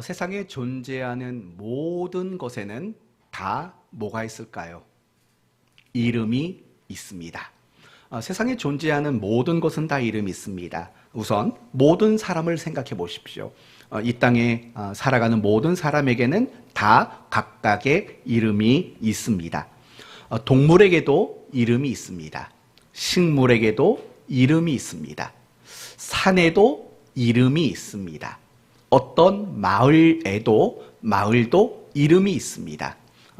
세상에 존재하는 모든 것에는 다 뭐가 있을까요? 이름이 있습니다. 세상에 존재하는 모든 것은 다 이름이 있습니다. 우선 모든 사람을 생각해 보십시오. 이 땅에 살아가는 모든 사람에게는 다 각각의 이름이 있습니다. 동물에게도 이름이 있습니다. 식물에게도 이름이 있습니다. 산에도 이름이 있습니다. 어떤 마을도 이름이 있습니다.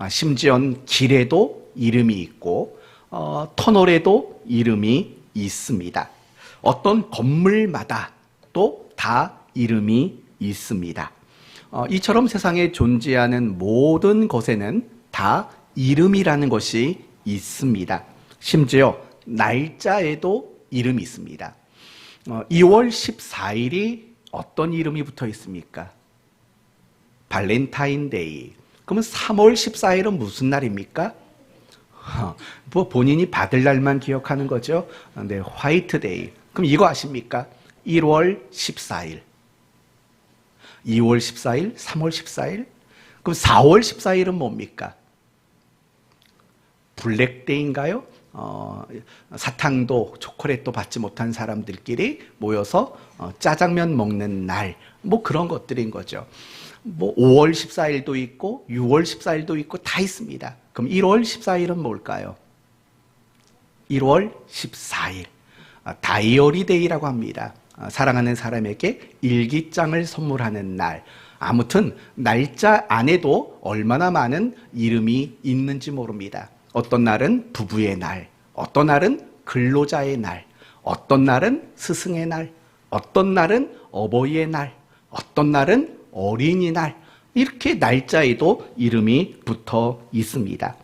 심지어 길에도 이름이 있고 터널에도 이름이 있습니다. 어떤 건물마다 또 다 이름이 있습니다. 이처럼 세상에 존재하는 모든 것에는 다 이름이라는 것이 있습니다. 심지어 날짜에도 이름이 있습니다. 2월 14일이 어떤 이름이 붙어 있습니까? 발렌타인데이. 그러면 3월 14일은 무슨 날입니까? 뭐 본인이 받을 날만 기억하는 거죠. 네, 화이트데이. 그럼 이거 아십니까? 1월 14일. 2월 14일, 3월 14일. 그럼 4월 14일은 뭡니까? 블랙데이인가요? 사탕도 초콜릿도 받지 못한 사람들끼리 모여서 짜장면 먹는 날, 뭐 그런 것들인 거죠. 뭐 5월 14일도 있고 6월 14일도 있고 다 있습니다. 그럼 1월 14일은 뭘까요? 1월 14일 다이어리 데이라고 합니다. 사랑하는 사람에게 일기장을 선물하는 날. 아무튼 날짜 안에도 얼마나 많은 이름이 있는지 모릅니다. 어떤 날은 부부의 날, 어떤 날은 근로자의 날, 어떤 날은 스승의 날, 어떤 날은 어버이의 날, 어떤 날은 어린이날. 이렇게 날짜에도 이름이 붙어 있습니다.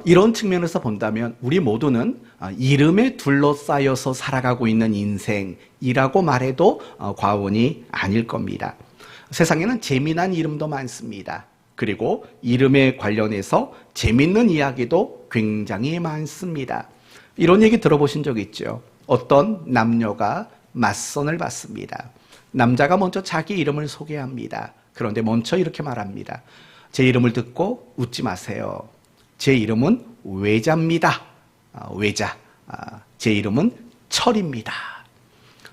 이런 측면에서 본다면 우리 모두는 이름에 둘러싸여서 살아가고 있는 인생이라고 말해도 과언이 아닐 겁니다. 세상에는 재미난 이름도 많습니다. 그리고 이름에 관련해서 재밌는 이야기도 굉장히 많습니다. 이런 얘기 들어보신 적 있죠? 어떤 남녀가 맞선을 받습니다. 남자가 먼저 자기 이름을 소개합니다. 그런데 먼저 이렇게 말합니다. 제 이름을 듣고 웃지 마세요. 제 이름은 외자입니다. 외자. 제 이름은 철입니다.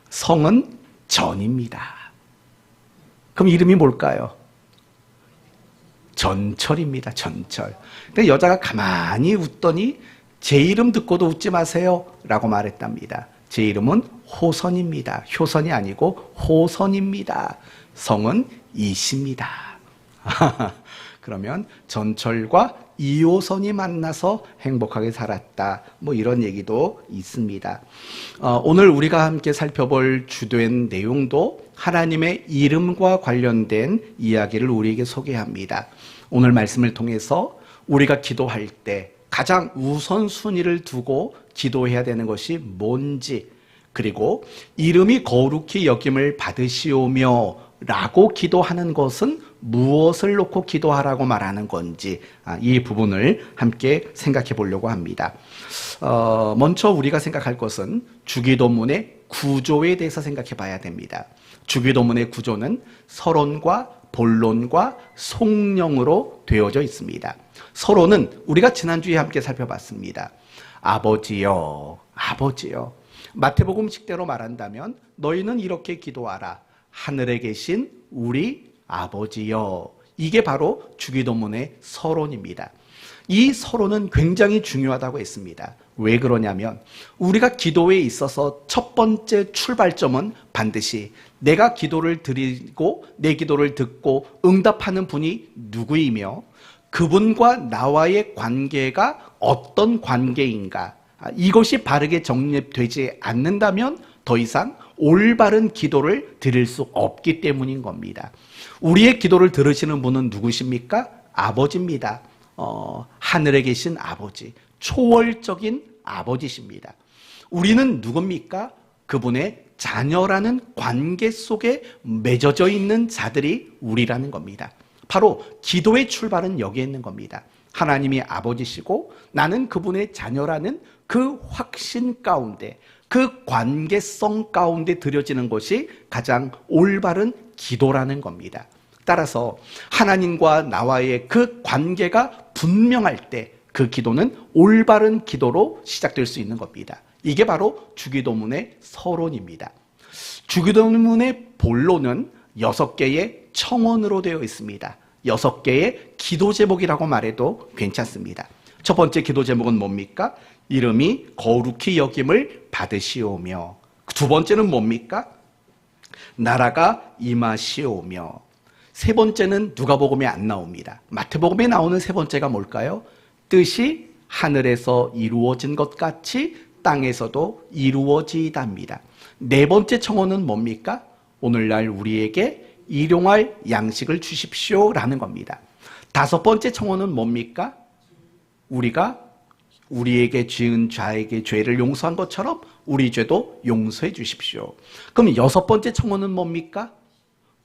성은 전입니다. 그럼 이름이 뭘까요? 전철입니다. 전철. 근데 여자가 가만히 웃더니 제 이름 듣고도 웃지 마세요 라고 말했답니다. 제 이름은 호선입니다. 효선이 아니고 호선입니다. 성은 이씨입니다. 그러면 전철과 2호선이 만나서 행복하게 살았다. 뭐 이런 얘기도 있습니다. 오늘 우리가 함께 살펴볼 주된 내용도 하나님의 이름과 관련된 이야기를 우리에게 소개합니다. 오늘 말씀을 통해서 우리가 기도할 때 가장 우선순위를 두고 기도해야 되는 것이 뭔지, 그리고 이름이 거룩히 여김을 받으시오며 라고 기도하는 것은 무엇을 놓고 기도하라고 말하는 건지, 이 부분을 함께 생각해 보려고 합니다. 먼저 우리가 생각할 것은 주기도문의 구조에 대해서 생각해 봐야 됩니다. 주기도문의 구조는 서론과 본론과 송령으로 되어져 있습니다. 서론은 우리가 지난주에 함께 살펴봤습니다. 아버지여, 아버지여. 마태복음식대로 말한다면 너희는 이렇게 기도하라. 하늘에 계신 우리 아버지여. 이게 바로 주기도문의 서론입니다. 이 서론은 굉장히 중요하다고 했습니다. 왜 그러냐면 우리가 기도에 있어서 첫 번째 출발점은 반드시 내가 기도를 드리고 내 기도를 듣고 응답하는 분이 누구이며 그분과 나와의 관계가 어떤 관계인가, 이것이 바르게 정립되지 않는다면 더 이상 올바른 기도를 드릴 수 없기 때문인 겁니다. 우리의 기도를 들으시는 분은 누구십니까? 아버지입니다. 하늘에 계신 아버지, 초월적인 아버지십니다. 우리는 누굽니까? 그분의 자녀라는 관계 속에 맺어져 있는 자들이 우리라는 겁니다. 바로 기도의 출발은 여기에 있는 겁니다. 하나님이 아버지시고 나는 그분의 자녀라는 그 확신 가운데, 그 관계성 가운데 들여지는 것이 가장 올바른 기도라는 겁니다. 따라서 하나님과 나와의 그 관계가 분명할 때 그 기도는 올바른 기도로 시작될 수 있는 겁니다. 이게 바로 주기도문의 서론입니다. 주기도문의 본론은 6개의 청원으로 되어 있습니다. 6개의 기도 제목이라고 말해도 괜찮습니다. 첫 번째 기도 제목은 뭡니까? 이름이 거룩히 여김을 받으시오며. 두 번째는 뭡니까? 나라가 임하시오며. 세 번째는 누가복음에 안 나옵니다. 마태복음에 나오는 세 번째가 뭘까요? 뜻이 하늘에서 이루어진 것 같이 땅에서도 이루어지이다입니다. 네 번째 청원은 뭡니까? 오늘날 우리에게 일용할 양식을 주십시오 라는 겁니다. 다섯 번째 청원은 뭡니까? 우리가 우리에게 지은 자에게 죄를 용서한 것처럼 우리 죄도 용서해 주십시오. 그럼 여섯 번째 청원은 뭡니까?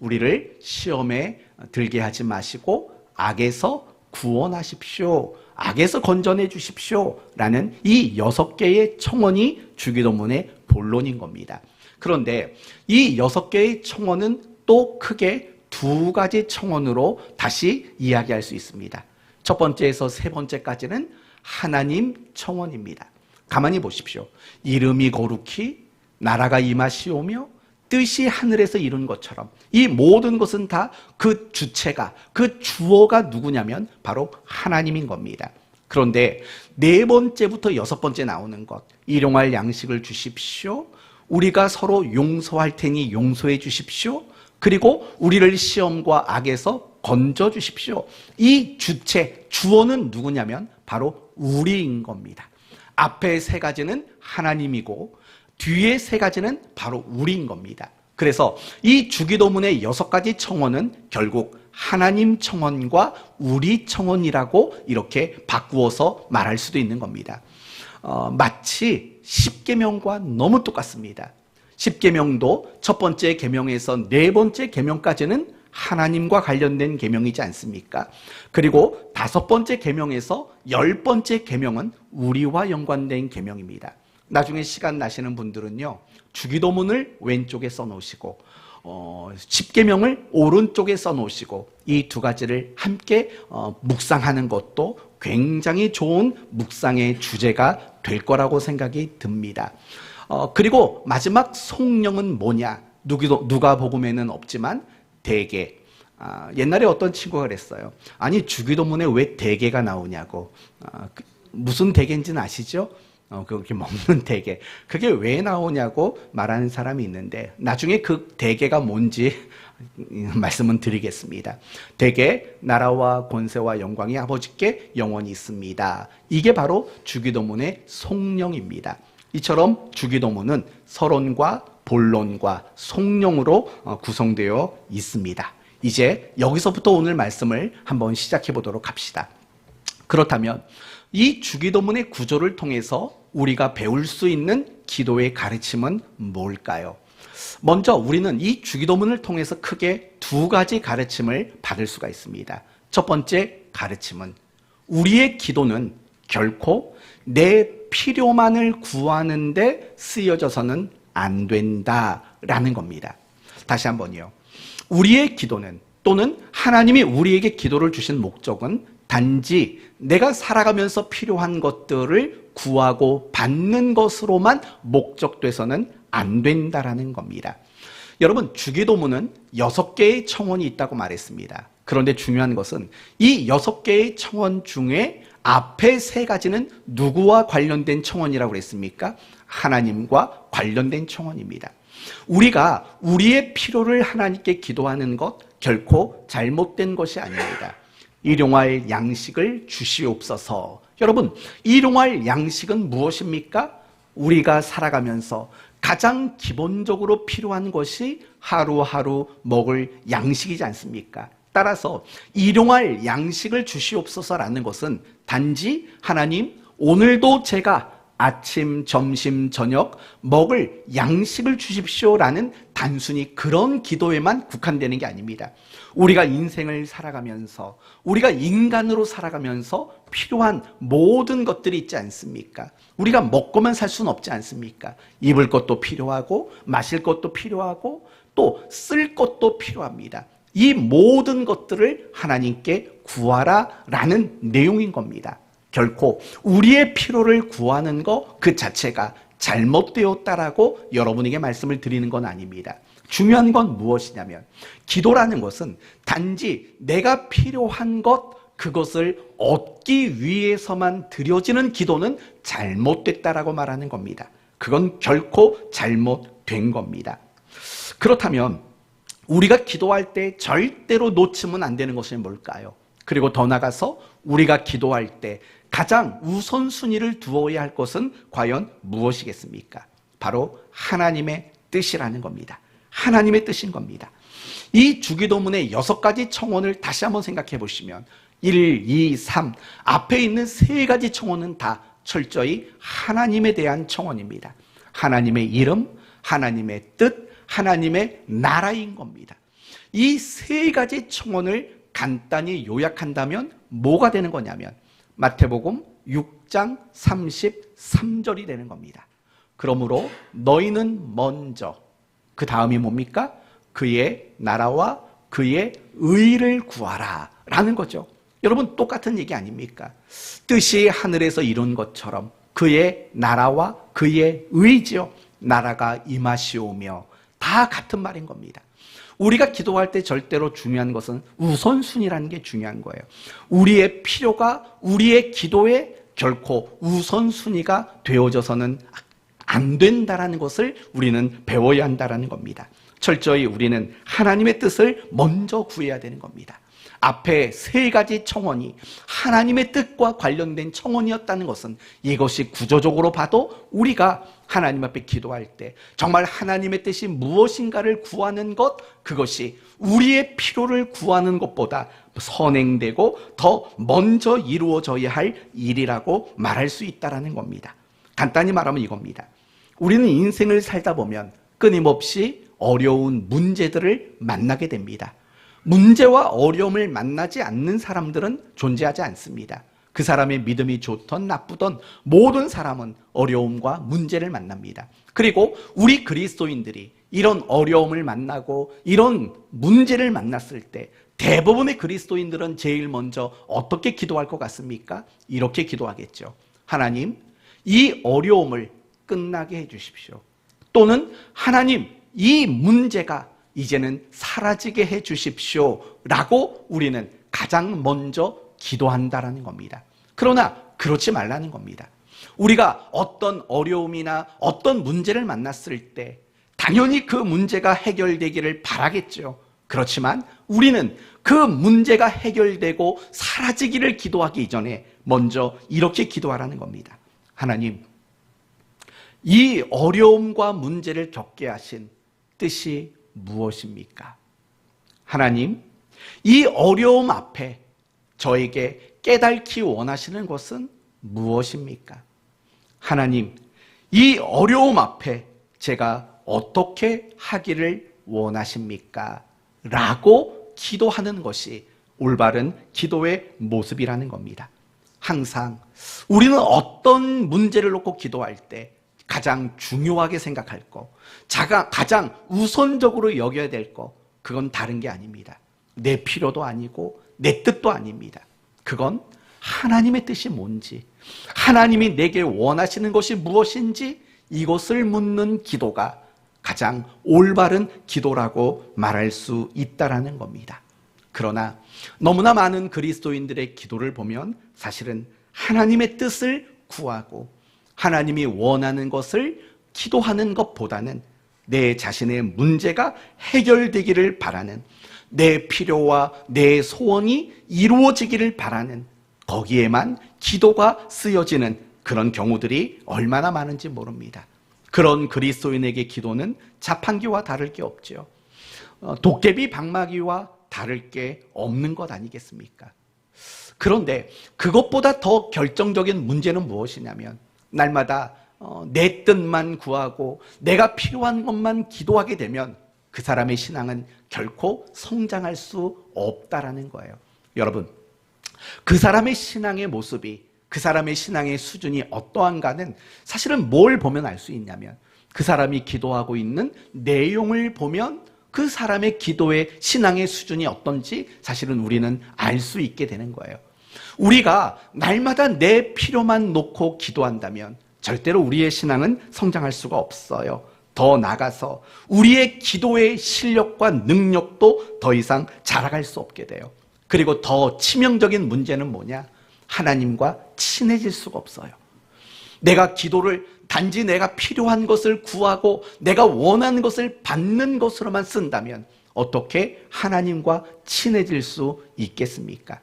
우리를 시험에 들게 하지 마시고 악에서 구원하십시오. 악에서 건져내 주십시오. 라는 이 6개의 청원이 주기도문의 본론인 겁니다. 그런데 이 6개의 청원은 또 크게 두 가지 청원으로 다시 이야기할 수 있습니다. 첫 번째에서 세 번째까지는 하나님 청원입니다. 가만히 보십시오. 이름이 거룩히 나라가 임하시오며 뜻이 하늘에서 이룬 것처럼 이 모든 것은 다 그 주체가, 그 주어가 누구냐면 바로 하나님인 겁니다. 그런데 네 번째부터 여섯 번째 나오는 것, 일용할 양식을 주십시오. 우리가 서로 용서할 테니 용서해 주십시오. 그리고 우리를 시험과 악에서 건져 주십시오. 이 주체, 주어는 누구냐면 바로 우리인 겁니다. 앞에 세 가지는 하나님이고 뒤에 세 가지는 바로 우리인 겁니다. 그래서 이 주기도문의 6가지 청원은 결국 하나님 청원과 우리 청원이라고 이렇게 바꾸어서 말할 수도 있는 겁니다. 마치 십계명과 너무 똑같습니다. 십계명도 첫 번째 계명에서 네 번째 계명까지는 하나님과 관련된 계명이지 않습니까? 그리고 다섯 번째 계명에서 10번째 계명은 우리와 연관된 계명입니다. 나중에 시간 나시는 분들은요, 주기도문을 왼쪽에 써놓으시고 십계명을 오른쪽에 써놓으시고 이 두 가지를 함께 묵상하는 것도 굉장히 좋은 묵상의 주제가 될 거라고 생각이 듭니다. 그리고 마지막 속령은 뭐냐? 누가복음에는 없지만 대개. 옛날에 어떤 친구가 그랬어요. 아니 주기도문에 왜 대개가 나오냐고. 무슨 대개인지는 아시죠? 그렇게 먹는 대개. 그게 왜 나오냐고 말하는 사람이 있는데 나중에 그 대개가 뭔지 말씀은 드리겠습니다. 대개 나라와 권세와 영광이 아버지께 영원히 있습니다. 이게 바로 주기도문의 속령입니다. 이처럼 주기도문은 서론과 본론과 속령으로 구성되어 있습니다. 이제 여기서부터 오늘 말씀을 한번 시작해 보도록 합시다. 그렇다면 이 주기도문의 구조를 통해서 우리가 배울 수 있는 기도의 가르침은 뭘까요? 먼저 우리는 이 주기도문을 통해서 크게 두 가지 가르침을 받을 수가 있습니다. 첫 번째 가르침은 우리의 기도는 결코 내 필요만을 구하는 데 쓰여져서는 안 된다라는 겁니다. 다시 한번요. 우리의 기도는 또는 하나님이 우리에게 기도를 주신 목적은 단지 내가 살아가면서 필요한 것들을 구하고 받는 것으로만 목적돼서는 안 된다라는 겁니다. 여러분, 주기도문은 6개의 청원이 있다고 말했습니다. 그런데 중요한 것은 이 6개의 청원 중에 앞에 세 가지는 누구와 관련된 청원이라고 그랬습니까? 하나님과 관련된 청원입니다. 우리가 우리의 필요를 하나님께 기도하는 것 결코 잘못된 것이 아닙니다. 일용할 양식을 주시옵소서. 여러분, 일용할 양식은 무엇입니까? 우리가 살아가면서 가장 기본적으로 필요한 것이 하루하루 먹을 양식이지 않습니까? 따라서 일용할 양식을 주시옵소서라는 것은 단지 하나님, 오늘도 제가 아침, 점심, 저녁 먹을 양식을 주십시오라는 단순히 그런 기도에만 국한되는 게 아닙니다. 우리가 인생을 살아가면서 우리가 인간으로 살아가면서 필요한 모든 것들이 있지 않습니까? 우리가 먹고만 살 수는 없지 않습니까? 입을 것도 필요하고 마실 것도 필요하고 또 쓸 것도 필요합니다. 이 모든 것들을 하나님께 구하라라는 내용인 겁니다. 결코 우리의 필요를 구하는 것 그 자체가 잘못되었다라고 여러분에게 말씀을 드리는 건 아닙니다. 중요한 건 무엇이냐면 기도라는 것은 단지 내가 필요한 것 그것을 얻기 위해서만 드려지는 기도는 잘못됐다라고 말하는 겁니다. 그건 결코 잘못된 겁니다. 그렇다면 우리가 기도할 때 절대로 놓치면 안 되는 것이 뭘까요? 그리고 더 나아가서 우리가 기도할 때 가장 우선순위를 두어야 할 것은 과연 무엇이겠습니까? 바로 하나님의 뜻이라는 겁니다. 하나님의 뜻인 겁니다. 이 주기도문의 6가지 청원을 다시 한번 생각해 보시면 1, 2, 3 앞에 있는 3가지 청원은 다 철저히 하나님에 대한 청원입니다. 하나님의 이름, 하나님의 뜻, 하나님의 나라인 겁니다. 이 3가지 청원을 간단히 요약한다면 뭐가 되는 거냐면 마태복음 6장 33절이 되는 겁니다. 그러므로 너희는 먼저 그 다음이 뭡니까? 그의 나라와 그의 의를 구하라 라는 거죠. 여러분 똑같은 얘기 아닙니까? 뜻이 하늘에서 이룬 것처럼 그의 나라와 그의 의지요. 나라가 임하시오며 다 같은 말인 겁니다. 우리가 기도할 때 절대로 중요한 것은 우선순위라는 게 중요한 거예요. 우리의 필요가 우리의 기도에 결코 우선순위가 되어져서는 안 된다라는 것을 우리는 배워야 한다라는 겁니다. 철저히 우리는 하나님의 뜻을 먼저 구해야 되는 겁니다. 앞에 3가지 청원이 하나님의 뜻과 관련된 청원이었다는 것은 이것이 구조적으로 봐도 우리가 하나님 앞에 기도할 때 정말 하나님의 뜻이 무엇인가를 구하는 것, 그것이 우리의 필요를 구하는 것보다 선행되고 더 먼저 이루어져야 할 일이라고 말할 수 있다는 겁니다. 간단히 말하면 이겁니다. 우리는 인생을 살다 보면 끊임없이 어려운 문제들을 만나게 됩니다. 문제와 어려움을 만나지 않는 사람들은 존재하지 않습니다. 그 사람의 믿음이 좋던 나쁘던 모든 사람은 어려움과 문제를 만납니다. 그리고 우리 그리스도인들이 이런 어려움을 만나고 이런 문제를 만났을 때 대부분의 그리스도인들은 제일 먼저 어떻게 기도할 것 같습니까? 이렇게 기도하겠죠. 하나님, 이 어려움을 끝나게 해주십시오. 또는 하나님, 이 문제가 이제는 사라지게 해주십시오 라고 우리는 가장 먼저 기도한다라는 겁니다. 그러나 그렇지 말라는 겁니다. 우리가 어떤 어려움이나 어떤 문제를 만났을 때 당연히 그 문제가 해결되기를 바라겠죠. 그렇지만 우리는 그 문제가 해결되고 사라지기를 기도하기 이전에 먼저 이렇게 기도하라는 겁니다. 하나님, 이 어려움과 문제를 겪게 하신 뜻이 무엇입니까? 하나님, 이 어려움 앞에 저에게 깨닫기 원하시는 것은 무엇입니까? 하나님, 이 어려움 앞에 제가 어떻게 하기를 원하십니까? 라고 기도하는 것이 올바른 기도의 모습이라는 겁니다. 항상 우리는 어떤 문제를 놓고 기도할 때 가장 중요하게 생각할 거, 가장 우선적으로 여겨야 될 거, 그건 다른 게 아닙니다. 내 필요도 아니고 내 뜻도 아닙니다. 그건 하나님의 뜻이 뭔지, 하나님이 내게 원하시는 것이 무엇인지 이것을 묻는 기도가 가장 올바른 기도라고 말할 수 있다라는 겁니다. 그러나 너무나 많은 그리스도인들의 기도를 보면 사실은 하나님의 뜻을 구하고 하나님이 원하는 것을 기도하는 것보다는 내 자신의 문제가 해결되기를 바라는, 내 필요와 내 소원이 이루어지기를 바라는 거기에만 기도가 쓰여지는 그런 경우들이 얼마나 많은지 모릅니다. 그런 그리스도인에게 기도는 자판기와 다를 게 없죠. 도깨비 방망이와 다를 게 없는 것 아니겠습니까? 그런데 그것보다 더 결정적인 문제는 무엇이냐면 날마다 내 뜻만 구하고 내가 필요한 것만 기도하게 되면 그 사람의 신앙은 결코 성장할 수 없다라는 거예요. 여러분, 그 사람의 신앙의 모습이, 그 사람의 신앙의 수준이 어떠한가는 사실은 뭘 보면 알 수 있냐면 그 사람이 기도하고 있는 내용을 보면 그 사람의 기도의 신앙의 수준이 어떤지 사실은 우리는 알 수 있게 되는 거예요. 우리가 날마다 내 필요만 놓고 기도한다면 절대로 우리의 신앙은 성장할 수가 없어요. 더 나아가서 우리의 기도의 실력과 능력도 더 이상 자라갈 수 없게 돼요. 그리고 더 치명적인 문제는 뭐냐? 하나님과 친해질 수가 없어요. 내가 기도를 단지 내가 필요한 것을 구하고 내가 원하는 것을 받는 것으로만 쓴다면 어떻게 하나님과 친해질 수 있겠습니까?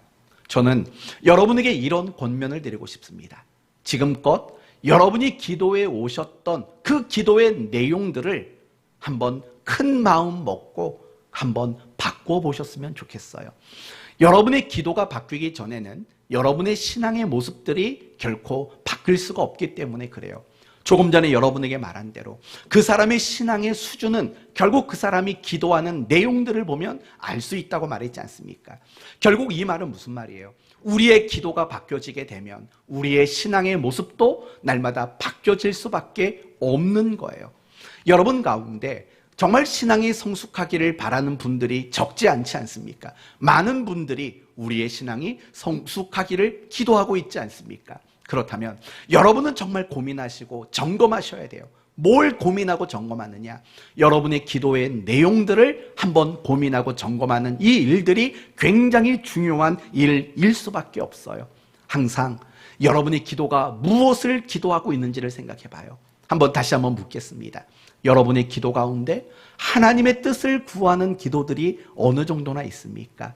저는 여러분에게 이런 권면을 드리고 싶습니다. 지금껏 여러분이 기도에 오셨던 그 기도의 내용들을 한번 큰 마음 먹고 한번 바꿔보셨으면 좋겠어요. 여러분의 기도가 바뀌기 전에는 여러분의 신앙의 모습들이 결코 바뀔 수가 없기 때문에 그래요. 조금 전에 여러분에게 말한 대로 그 사람의 신앙의 수준은 결국 그 사람이 기도하는 내용들을 보면 알 수 있다고 말했지 않습니까? 결국 이 말은 무슨 말이에요? 우리의 기도가 바뀌어지게 되면 우리의 신앙의 모습도 날마다 바뀌어질 수밖에 없는 거예요. 여러분 가운데 정말 신앙이 성숙하기를 바라는 분들이 적지 않지 않습니까? 많은 분들이 우리의 신앙이 성숙하기를 기도하고 있지 않습니까? 그렇다면 여러분은 정말 고민하시고 점검하셔야 돼요. 뭘 고민하고 점검하느냐? 여러분의 기도의 내용들을 한번 고민하고 점검하는 이 일들이 굉장히 중요한 일일 수밖에 없어요. 항상 여러분의 기도가 무엇을 기도하고 있는지를 생각해 봐요. 다시 한번 묻겠습니다. 여러분의 기도 가운데 하나님의 뜻을 구하는 기도들이 어느 정도나 있습니까?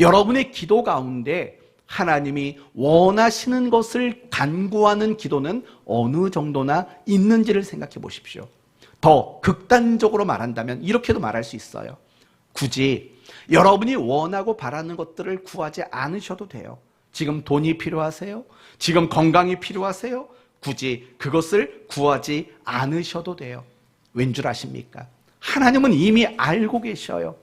여러분의 기도 가운데 하나님이 원하시는 것을 간구하는 기도는 어느 정도나 있는지를 생각해 보십시오. 더 극단적으로 말한다면 이렇게도 말할 수 있어요. 굳이 여러분이 원하고 바라는 것들을 구하지 않으셔도 돼요. 지금 돈이 필요하세요? 지금 건강이 필요하세요? 굳이 그것을 구하지 않으셔도 돼요. 왠 줄 아십니까? 하나님은 이미 알고 계셔요.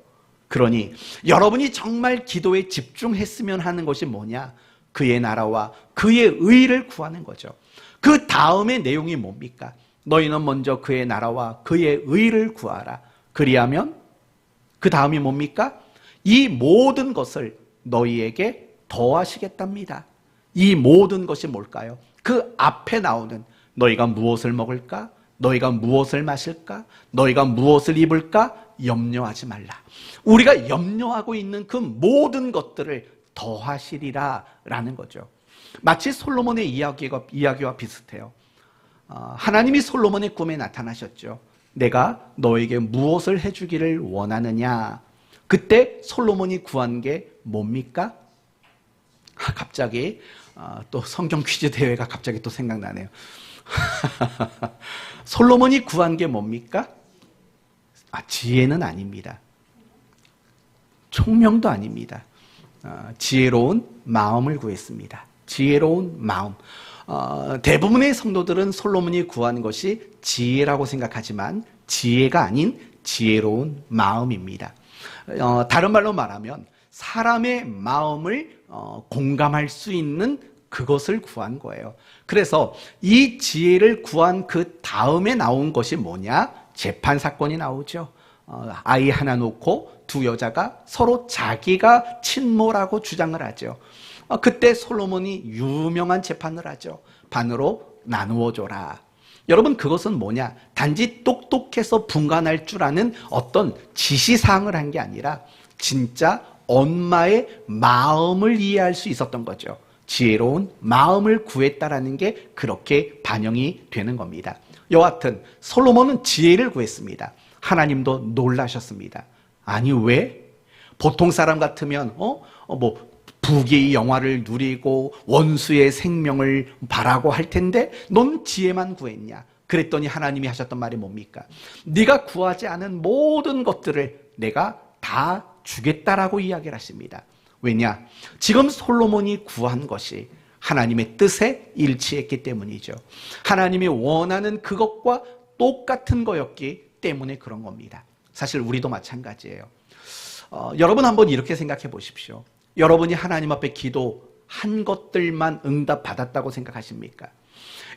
그러니 여러분이 정말 기도에 집중했으면 하는 것이 뭐냐? 그의 나라와 그의 의를 구하는 거죠. 그 다음의 내용이 뭡니까? 너희는 먼저 그의 나라와 그의 의를 구하라. 그리하면 그 다음이 뭡니까? 이 모든 것을 너희에게 더하시겠답니다. 이 모든 것이 뭘까요? 그 앞에 나오는 너희가 무엇을 먹을까? 너희가 무엇을 마실까? 너희가 무엇을 입을까? 염려하지 말라. 우리가 염려하고 있는 그 모든 것들을 더하시리라 라는 거죠. 마치 솔로몬의 이야기와 비슷해요. 하나님이 솔로몬의 꿈에 나타나셨죠. 내가 너에게 무엇을 해주기를 원하느냐. 그때 솔로몬이 구한 게 뭡니까? 갑자기 또 성경 퀴즈 대회가 갑자기 또 생각나네요. 솔로몬이 구한 게 뭡니까? 지혜는 아닙니다. 총명도 아닙니다. 지혜로운 마음을 구했습니다. 지혜로운 마음. 대부분의 성도들은 솔로몬이 구한 것이 지혜라고 생각하지만 지혜가 아닌 지혜로운 마음입니다. 다른 말로 말하면 사람의 마음을 공감할 수 있는 그것을 구한 거예요. 그래서 이 지혜를 구한 그 다음에 나온 것이 뭐냐? 재판 사건이 나오죠. 아이 하나 놓고 두 여자가 서로 자기가 친모라고 주장을 하죠. 그때 솔로몬이 유명한 재판을 하죠. 반으로 나누어 줘라. 여러분, 그것은 뭐냐? 단지 똑똑해서 분간할 줄 아는 어떤 지시사항을 한 게 아니라 진짜 엄마의 마음을 이해할 수 있었던 거죠. 지혜로운 마음을 구했다라는 게 그렇게 반영이 되는 겁니다. 여하튼 솔로몬은 지혜를 구했습니다. 하나님도 놀라셨습니다. 아니 왜? 보통 사람 같으면 부귀 영화를 누리고 원수의 생명을 바라고 할 텐데 넌 지혜만 구했냐? 그랬더니 하나님이 하셨던 말이 뭡니까? 네가 구하지 않은 모든 것들을 내가 다 주겠다라고 이야기를 하십니다. 왜냐? 지금 솔로몬이 구한 것이 하나님의 뜻에 일치했기 때문이죠. 하나님이 원하는 그것과 똑같은 거였기 때문에 그런 겁니다. 사실 우리도 마찬가지예요. 여러분 한번 이렇게 생각해 보십시오. 여러분이 하나님 앞에 기도한 것들만 응답받았다고 생각하십니까?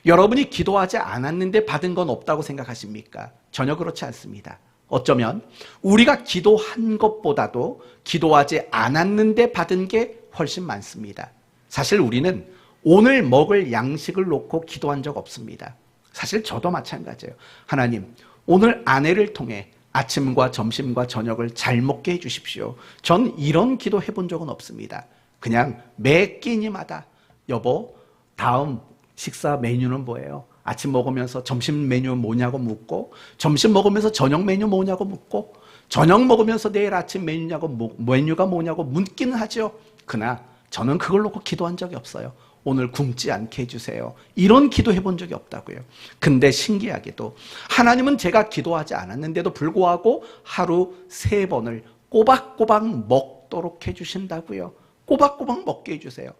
여러분이 기도하지 않았는데 받은 건 없다고 생각하십니까? 전혀 그렇지 않습니다. 어쩌면 우리가 기도한 것보다도 기도하지 않았는데 받은 게 훨씬 많습니다. 사실 우리는 오늘 먹을 양식을 놓고 기도한 적 없습니다. 사실 저도 마찬가지예요. 하나님, 오늘 아내를 통해 아침과 점심과 저녁을 잘 먹게 해주십시오. 전 이런 기도 해본 적은 없습니다. 그냥 매 끼니마다 여보, 다음 식사 메뉴는 뭐예요? 아침 먹으면서 점심 메뉴 뭐냐고 묻고, 점심 먹으면서 저녁 메뉴 뭐냐고 묻고, 저녁 먹으면서 내일 아침 메뉴가 뭐냐고 묻기는 하죠. 그러나 저는 그걸 놓고 기도한 적이 없어요. 오늘 굶지 않게 해주세요. 이런 기도 해본 적이 없다고요. 근데 신기하게도 하나님은 제가 기도하지 않았는데도 불구하고 하루 3번을 꼬박꼬박 먹도록 해주신다고요. 꼬박꼬박 먹게 해주세요.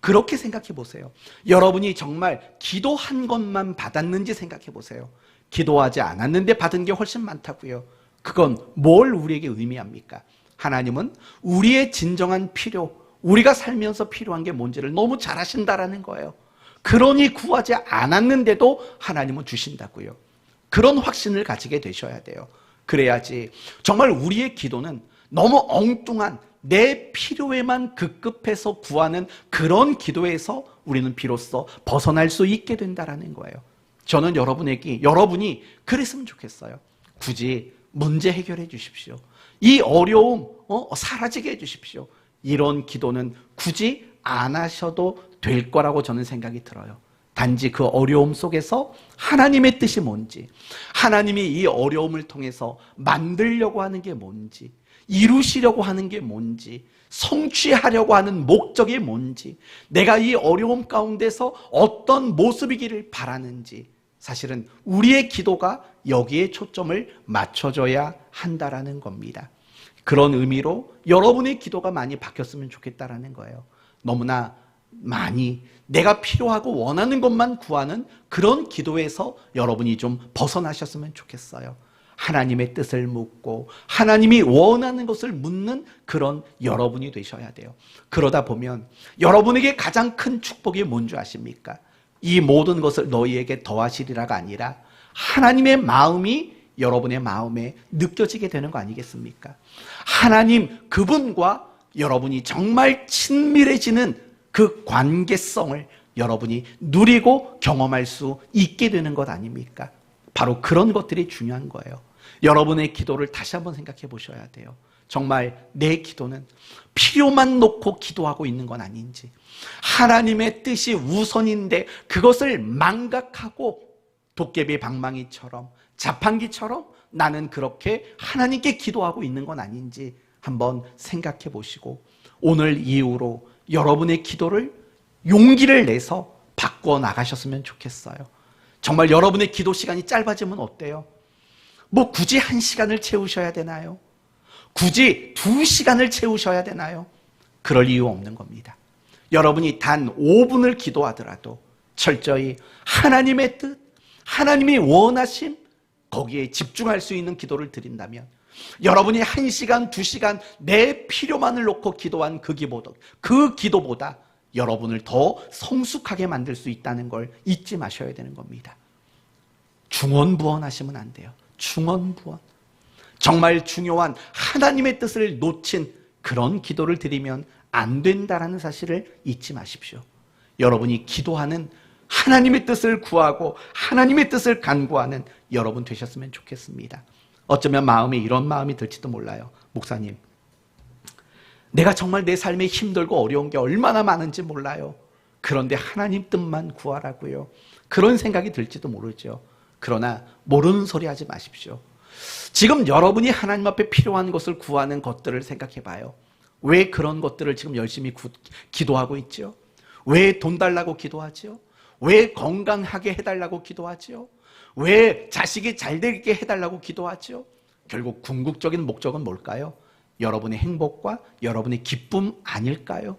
그렇게 생각해 보세요. 여러분이 정말 기도한 것만 받았는지 생각해 보세요. 기도하지 않았는데 받은 게 훨씬 많다고요. 그건 뭘 우리에게 의미합니까? 하나님은 우리의 진정한 필요, 우리가 살면서 필요한 게 뭔지를 너무 잘 아신다라는 거예요. 그러니 구하지 않았는데도 하나님은 주신다고요. 그런 확신을 가지게 되셔야 돼요. 그래야지 정말 우리의 기도는 너무 엉뚱한 내 필요에만 급급해서 구하는 그런 기도에서 우리는 비로소 벗어날 수 있게 된다라는 거예요. 저는 여러분이 그랬으면 좋겠어요. 굳이 문제 해결해 주십시오. 이 어려움 사라지게 해 주십시오. 이런 기도는 굳이 안 하셔도 될 거라고 저는 생각이 들어요. 단지 그 어려움 속에서 하나님의 뜻이 뭔지, 하나님이 이 어려움을 통해서 만들려고 하는 게 뭔지, 이루시려고 하는 게 뭔지, 성취하려고 하는 목적이 뭔지, 내가 이 어려움 가운데서 어떤 모습이기를 바라는지, 사실은 우리의 기도가 여기에 초점을 맞춰줘야 한다라는 겁니다. 그런 의미로 여러분의 기도가 많이 바뀌었으면 좋겠다라는 거예요. 너무나 많이 내가 필요하고 원하는 것만 구하는 그런 기도에서 여러분이 좀 벗어나셨으면 좋겠어요. 하나님의 뜻을 묻고 하나님이 원하는 것을 묻는 그런 여러분이 되셔야 돼요. 그러다 보면 여러분에게 가장 큰 축복이 뭔지 아십니까? 이 모든 것을 너희에게 더하시리라가 아니라 하나님의 마음이 여러분의 마음에 느껴지게 되는 거 아니겠습니까? 하나님 그분과 여러분이 정말 친밀해지는 그 관계성을 여러분이 누리고 경험할 수 있게 되는 것 아닙니까? 바로 그런 것들이 중요한 거예요. 여러분의 기도를 다시 한번 생각해 보셔야 돼요. 정말 내 기도는 필요만 놓고 기도하고 있는 건 아닌지, 하나님의 뜻이 우선인데 그것을 망각하고 도깨비 방망이처럼 자판기처럼 나는 그렇게 하나님께 기도하고 있는 건 아닌지 한번 생각해 보시고, 오늘 이후로 여러분의 기도를 용기를 내서 바꿔 나가셨으면 좋겠어요. 정말 여러분의 기도 시간이 짧아지면 어때요? 뭐 굳이 1시간을 채우셔야 되나요? 굳이 2시간을 채우셔야 되나요? 그럴 이유 없는 겁니다. 여러분이 단 5분을 기도하더라도 철저히 하나님의 뜻, 하나님이 원하심, 거기에 집중할 수 있는 기도를 드린다면, 여러분이 1시간, 2시간 내 필요만을 놓고 기도한 그 기도보다 여러분을 더 성숙하게 만들 수 있다는 걸 잊지 마셔야 되는 겁니다. 중언부언하시면 안 돼요. 중언부언. 정말 중요한 하나님의 뜻을 놓친 그런 기도를 드리면 안 된다는 사실을 잊지 마십시오. 여러분이 기도하는, 하나님의 뜻을 구하고 하나님의 뜻을 간구하는 여러분 되셨으면 좋겠습니다. 어쩌면 마음에 이런 마음이 들지도 몰라요. 목사님, 내가 정말 내 삶에 힘들고 어려운 게 얼마나 많은지 몰라요. 그런데 하나님 뜻만 구하라고요. 그런 생각이 들지도 모르죠. 그러나 모르는 소리 하지 마십시오. 지금 여러분이 하나님 앞에 필요한 것을 구하는 것들을 생각해 봐요. 왜 그런 것들을 지금 열심히 기도하고 있죠? 왜 돈 달라고 기도하죠? 왜 건강하게 해달라고 기도하죠? 왜 자식이 잘 되게 해달라고 기도하죠? 결국 궁극적인 목적은 뭘까요? 여러분의 행복과 여러분의 기쁨 아닐까요?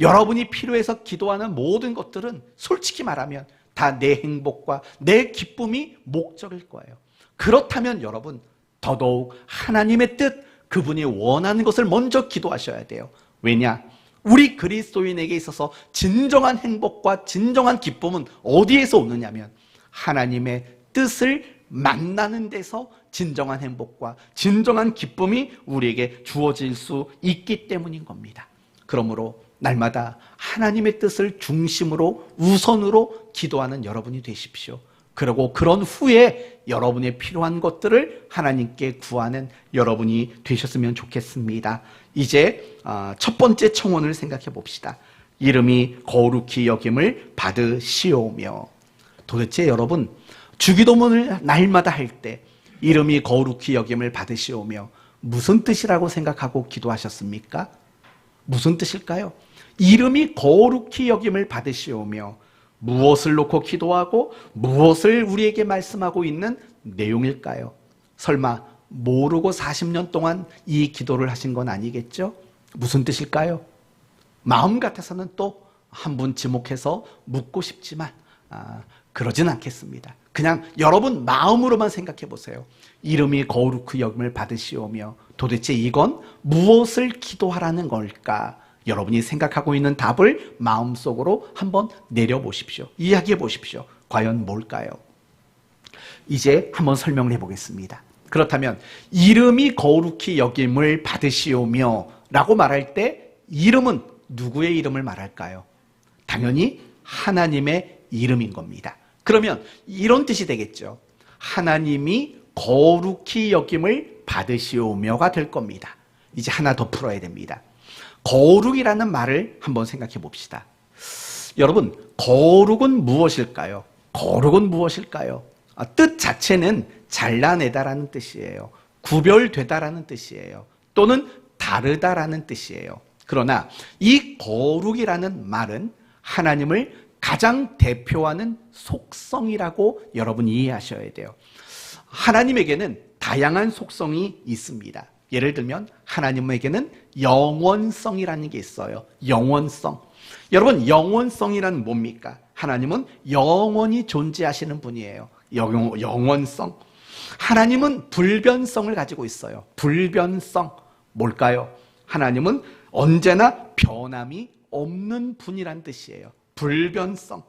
여러분이 필요해서 기도하는 모든 것들은 솔직히 말하면 다 내 행복과 내 기쁨이 목적일 거예요. 그렇다면 여러분 더더욱 하나님의 뜻, 그분이 원하는 것을 먼저 기도하셔야 돼요. 왜냐? 우리 그리스도인에게 있어서 진정한 행복과 진정한 기쁨은 어디에서 오느냐면 하나님의 뜻을 만나는 데서 진정한 행복과 진정한 기쁨이 우리에게 주어질 수 있기 때문인 겁니다. 그러므로 날마다 하나님의 뜻을 중심으로 우선으로 기도하는 여러분이 되십시오. 그리고 그런 후에 여러분의 필요한 것들을 하나님께 구하는 여러분이 되셨으면 좋겠습니다. 이제 첫 번째 청혼을 생각해 봅시다. 이름이 거룩히 여김을 받으시오며. 도대체 여러분, 주기도문을 날마다 할 때 이름이 거룩히 여김을 받으시오며 무슨 뜻이라고 생각하고 기도하셨습니까? 무슨 뜻일까요? 이름이 거룩히 여김을 받으시오며 무엇을 놓고 기도하고 무엇을 우리에게 말씀하고 있는 내용일까요? 설마 모르고 40년 동안 이 기도를 하신 건 아니겠죠? 무슨 뜻일까요? 마음 같아서는 또 한 분 지목해서 묻고 싶지만 그러진 않겠습니다. 그냥 여러분 마음으로만 생각해 보세요. 이름이 거룩히 여김을 받으시오며 도대체 이건 무엇을 기도하라는 걸까? 여러분이 생각하고 있는 답을 마음속으로 한번 내려보십시오. 이야기해 보십시오. 과연 뭘까요? 이제 한번 설명을 해보겠습니다. 그렇다면 이름이 거룩히 여김을 받으시오며 라고 말할 때 이름은 누구의 이름을 말할까요? 당연히 하나님의 이름인 겁니다. 그러면 이런 뜻이 되겠죠. 하나님이 거룩히 여김을 받으시오며가 될 겁니다. 이제 하나 더 풀어야 됩니다. 거룩이라는 말을 한번 생각해 봅시다. 여러분, 거룩은 무엇일까요? 거룩은 무엇일까요? 뜻 자체는 잘라내다라는 뜻이에요. 구별되다라는 뜻이에요. 또는 다르다라는 뜻이에요. 그러나 이 거룩이라는 말은 하나님을 가장 대표하는 속성이라고 여러분이 이해하셔야 돼요. 하나님에게는 다양한 속성이 있습니다. 예를 들면 하나님에게는 영원성이라는 게 있어요. 영원성. 여러분, 영원성이란 뭡니까? 하나님은 영원히 존재하시는 분이에요. 영원성. 하나님은 불변성을 가지고 있어요. 불변성. 뭘까요? 하나님은 언제나 변함이 없는 분이란 뜻이에요. 불변성.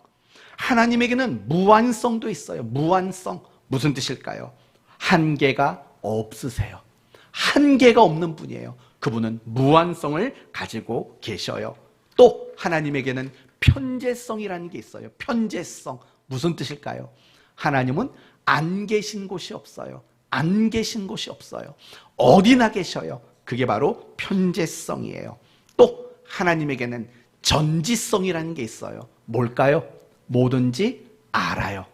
하나님에게는 무한성도 있어요. 무한성. 무슨 뜻일까요? 한계가 없으세요. 한계가 없는 분이에요. 그분은 무한성을 가지고 계셔요. 또 하나님에게는 편재성이라는 게 있어요. 편재성. 무슨 뜻일까요? 하나님은 안 계신 곳이 없어요. 안 계신 곳이 없어요. 어디나 계셔요. 그게 바로 편재성이에요. 또 하나님에게는 전지성이라는 게 있어요. 뭘까요? 뭐든지 알아요.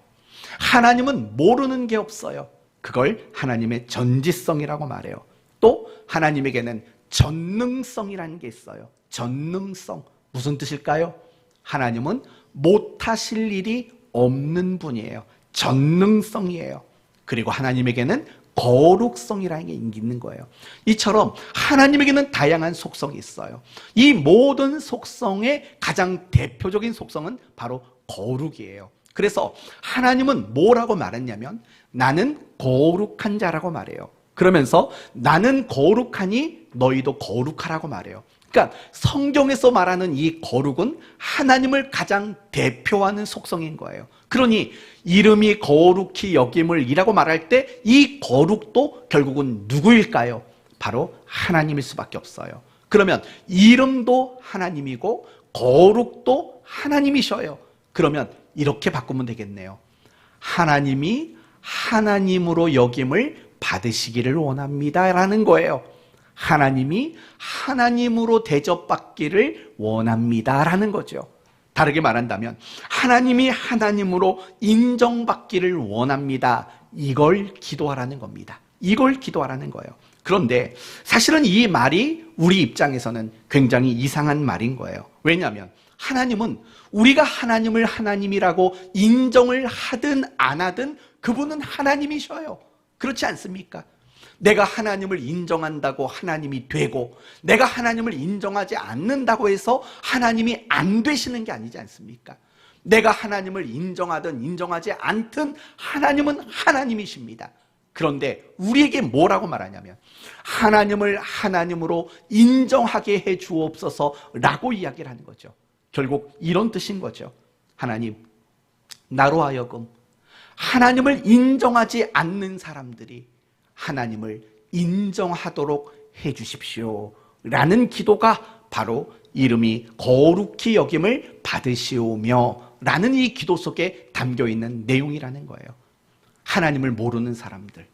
하나님은 모르는 게 없어요. 그걸 하나님의 전지성이라고 말해요. 또 하나님에게는 전능성이라는 게 있어요. 전능성. 무슨 뜻일까요? 하나님은 못하실 일이 없는 분이에요. 전능성이에요. 그리고 하나님에게는 거룩성이라는 게 있는 거예요. 이처럼 하나님에게는 다양한 속성이 있어요. 이 모든 속성의 가장 대표적인 속성은 바로 거룩이에요. 그래서 하나님은 뭐라고 말했냐면 나는 거룩한 자라고 말해요. 그러면서 나는 거룩하니 너희도 거룩하라고 말해요. 그러니까 성경에서 말하는 이 거룩은 하나님을 가장 대표하는 속성인 거예요. 그러니 이름이 거룩히 여김을 이라고 말할 때 이 거룩도 결국은 누구일까요? 바로 하나님일 수밖에 없어요. 그러면 이름도 하나님이고 거룩도 하나님이셔요. 그러면 이렇게 바꾸면 되겠네요. 하나님이 하나님으로 여김을 받으시기를 원합니다라는 거예요. 하나님이 하나님으로 대접받기를 원합니다라는 거죠. 다르게 말한다면 하나님이 하나님으로 인정받기를 원합니다. 이걸 기도하라는 겁니다. 이걸 기도하라는 거예요. 그런데 사실은 이 말이 우리 입장에서는 굉장히 이상한 말인 거예요. 왜냐하면 하나님은 우리가 하나님을 하나님이라고 인정을 하든 안 하든 그분은 하나님이셔요. 그렇지 않습니까? 내가 하나님을 인정한다고 하나님이 되고 내가 하나님을 인정하지 않는다고 해서 하나님이 안 되시는 게 아니지 않습니까? 내가 하나님을 인정하든 인정하지 않든 하나님은 하나님이십니다. 그런데 우리에게 뭐라고 말하냐면 하나님을 하나님으로 인정하게 해 주옵소서라고 이야기를 하는 거죠. 결국 이런 뜻인 거죠. 하나님, 나로 하여금 하나님을 인정하지 않는 사람들이 하나님을 인정하도록 해 주십시오 라는 기도가 바로 이름이 거룩히 여김을 받으시오며 라는 이 기도 속에 담겨있는 내용이라는 거예요. 하나님을 모르는 사람들,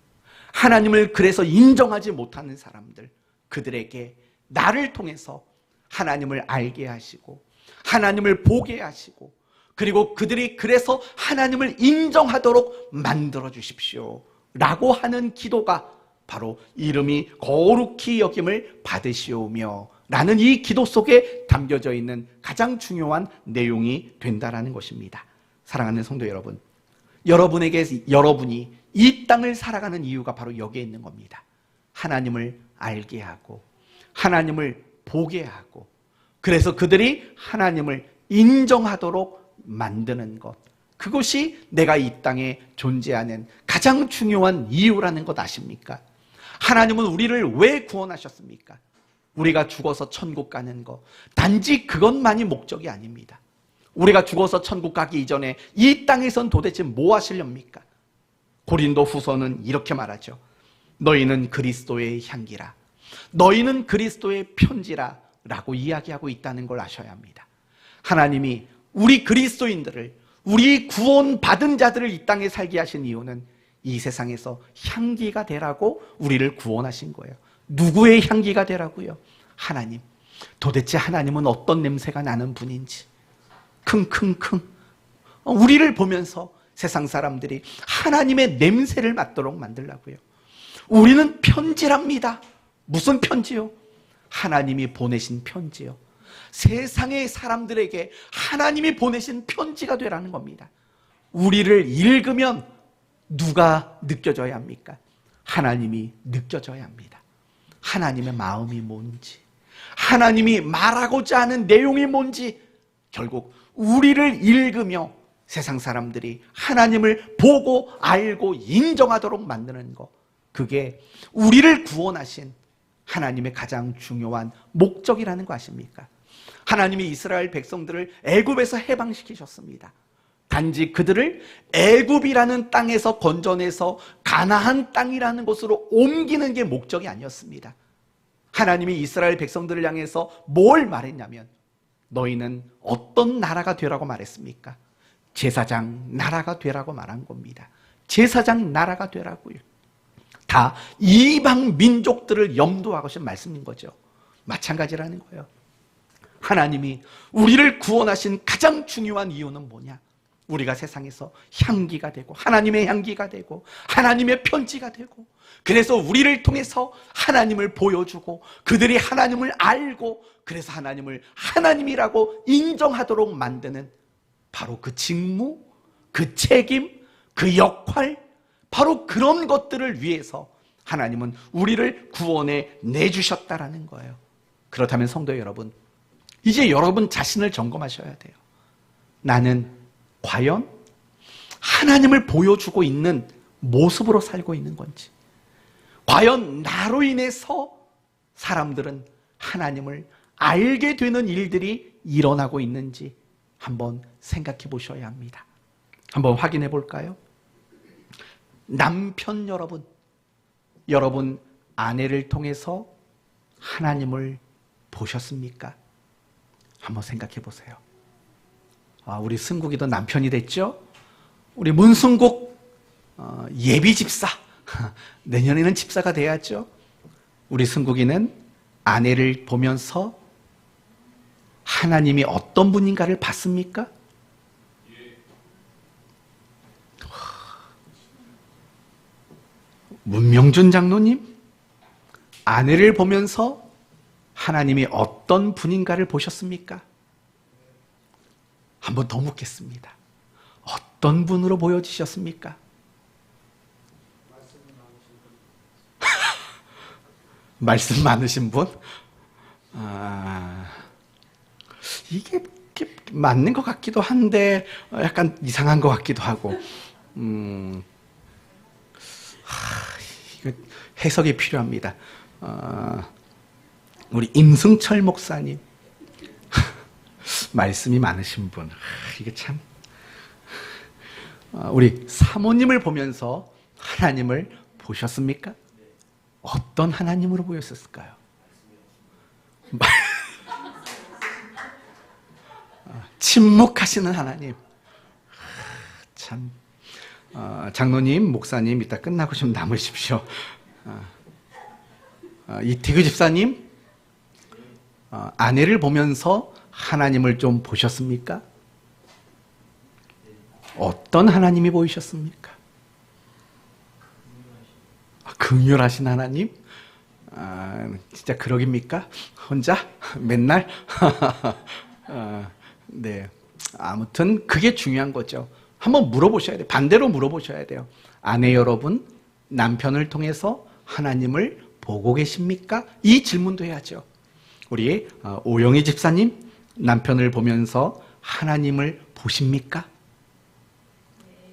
하나님을 그래서 인정하지 못하는 사람들, 그들에게 나를 통해서 하나님을 알게 하시고 하나님을 보게 하시고 그리고 그들이 그래서 하나님을 인정하도록 만들어 주십시오 라고 하는 기도가 바로 이름이 거룩히 여김을 받으시오며 라는 이 기도 속에 담겨져 있는 가장 중요한 내용이 된다라는 것입니다. 사랑하는 성도 여러분, 여러분이 이 땅을 살아가는 이유가 바로 여기에 있는 겁니다. 하나님을 알게 하고 하나님을 보게 하고 그래서 그들이 하나님을 인정하도록 만드는 것, 그것이 내가 이 땅에 존재하는 가장 중요한 이유라는 것 아십니까? 하나님은 우리를 왜 구원하셨습니까? 우리가 죽어서 천국 가는 것, 단지 그것만이 목적이 아닙니다. 우리가 죽어서 천국 가기 이전에 이 땅에선 도대체 뭐 하시렵니까? 고린도 후서는 이렇게 말하죠. 너희는 그리스도의 향기라, 너희는 그리스도의 편지라 라고 이야기하고 있다는 걸 아셔야 합니다. 하나님이 우리 그리스도인들을, 우리 구원받은 자들을 이 땅에 살게 하신 이유는 이 세상에서 향기가 되라고 우리를 구원하신 거예요. 누구의 향기가 되라고요? 하나님. 도대체 하나님은 어떤 냄새가 나는 분인지 킁킁킁 우리를 보면서 세상 사람들이 하나님의 냄새를 맡도록 만들라고요. 우리는 편지랍니다. 무슨 편지요? 하나님이 보내신 편지요. 세상의 사람들에게 하나님이 보내신 편지가 되라는 겁니다. 우리를 읽으면 누가 느껴져야 합니까? 하나님이 느껴져야 합니다. 하나님의 마음이 뭔지, 하나님이 말하고자 하는 내용이 뭔지 결국 우리를 읽으며 세상 사람들이 하나님을 보고 알고 인정하도록 만드는 것, 그게 우리를 구원하신 하나님의 가장 중요한 목적이라는 거 아십니까? 하나님이 이스라엘 백성들을 애굽에서 해방시키셨습니다. 단지 그들을 애굽이라는 땅에서 건져내서 가나안 땅이라는 곳으로 옮기는 게 목적이 아니었습니다. 하나님이 이스라엘 백성들을 향해서 뭘 말했냐면 너희는 어떤 나라가 되라고 말했습니까? 제사장 나라가 되라고 말한 겁니다. 제사장 나라가 되라고요. 다 이방 민족들을 염두하고 하신 말씀인 거죠. 마찬가지라는 거예요. 하나님이 우리를 구원하신 가장 중요한 이유는 뭐냐? 우리가 세상에서 향기가 되고 하나님의 향기가 되고 하나님의 편지가 되고 그래서 우리를 통해서 하나님을 보여주고 그들이 하나님을 알고 그래서 하나님을 하나님이라고 인정하도록 만드는 바로 그 직무, 그 책임, 그 역할, 바로 그런 것들을 위해서 하나님은 우리를 구원해 내주셨다라는 거예요. 그렇다면 성도 여러분, 이제 여러분 자신을 점검하셔야 돼요. 나는 과연 하나님을 보여주고 있는 모습으로 살고 있는 건지, 과연 나로 인해서 사람들은 하나님을 알게 되는 일들이 일어나고 있는지 한번 생각해 보셔야 합니다. 한번 확인해 볼까요? 남편 여러분, 여러분 아내를 통해서 하나님을 보셨습니까? 한번 생각해 보세요. 우리 승국이도 남편이 됐죠? 우리 문승국 예비 집사, 내년에는 집사가 돼야죠. 우리 승국이는 아내를 보면서 하나님이 어떤 분인가를 봤습니까? 문명준 장로님, 아내를 보면서 하나님이 어떤 분인가를 보셨습니까? 한 번 더 묻겠습니다. 어떤 분으로 보여지셨습니까? 말씀 많으신 분? 이게 맞는 것 같기도 한데 약간 이상한 것 같기도 하고 이거 해석이 필요합니다. 우리 임승철 목사님 말씀이 많으신 분, 이게 참 우리 사모님을 보면서 하나님을 보셨습니까? 어떤 하나님으로 보였을까요? 침묵하시는 하나님. 참. 장로님, 목사님, 이따 끝나고 좀 남으십시오. 이태규 집사님, 아내를 보면서 하나님을 좀 보셨습니까? 어떤 하나님이 보이셨습니까? 긍휼하신 하나님? 진짜 그러깁니까? 혼자? 맨날? 네. 아무튼 그게 중요한 거죠. 한번 물어보셔야 돼요. 반대로 물어보셔야 돼요. 아내 여러분, 남편을 통해서 하나님을 보고 계십니까? 이 질문도 해야죠. 우리 오영희 집사님, 남편을 보면서 하나님을 보십니까?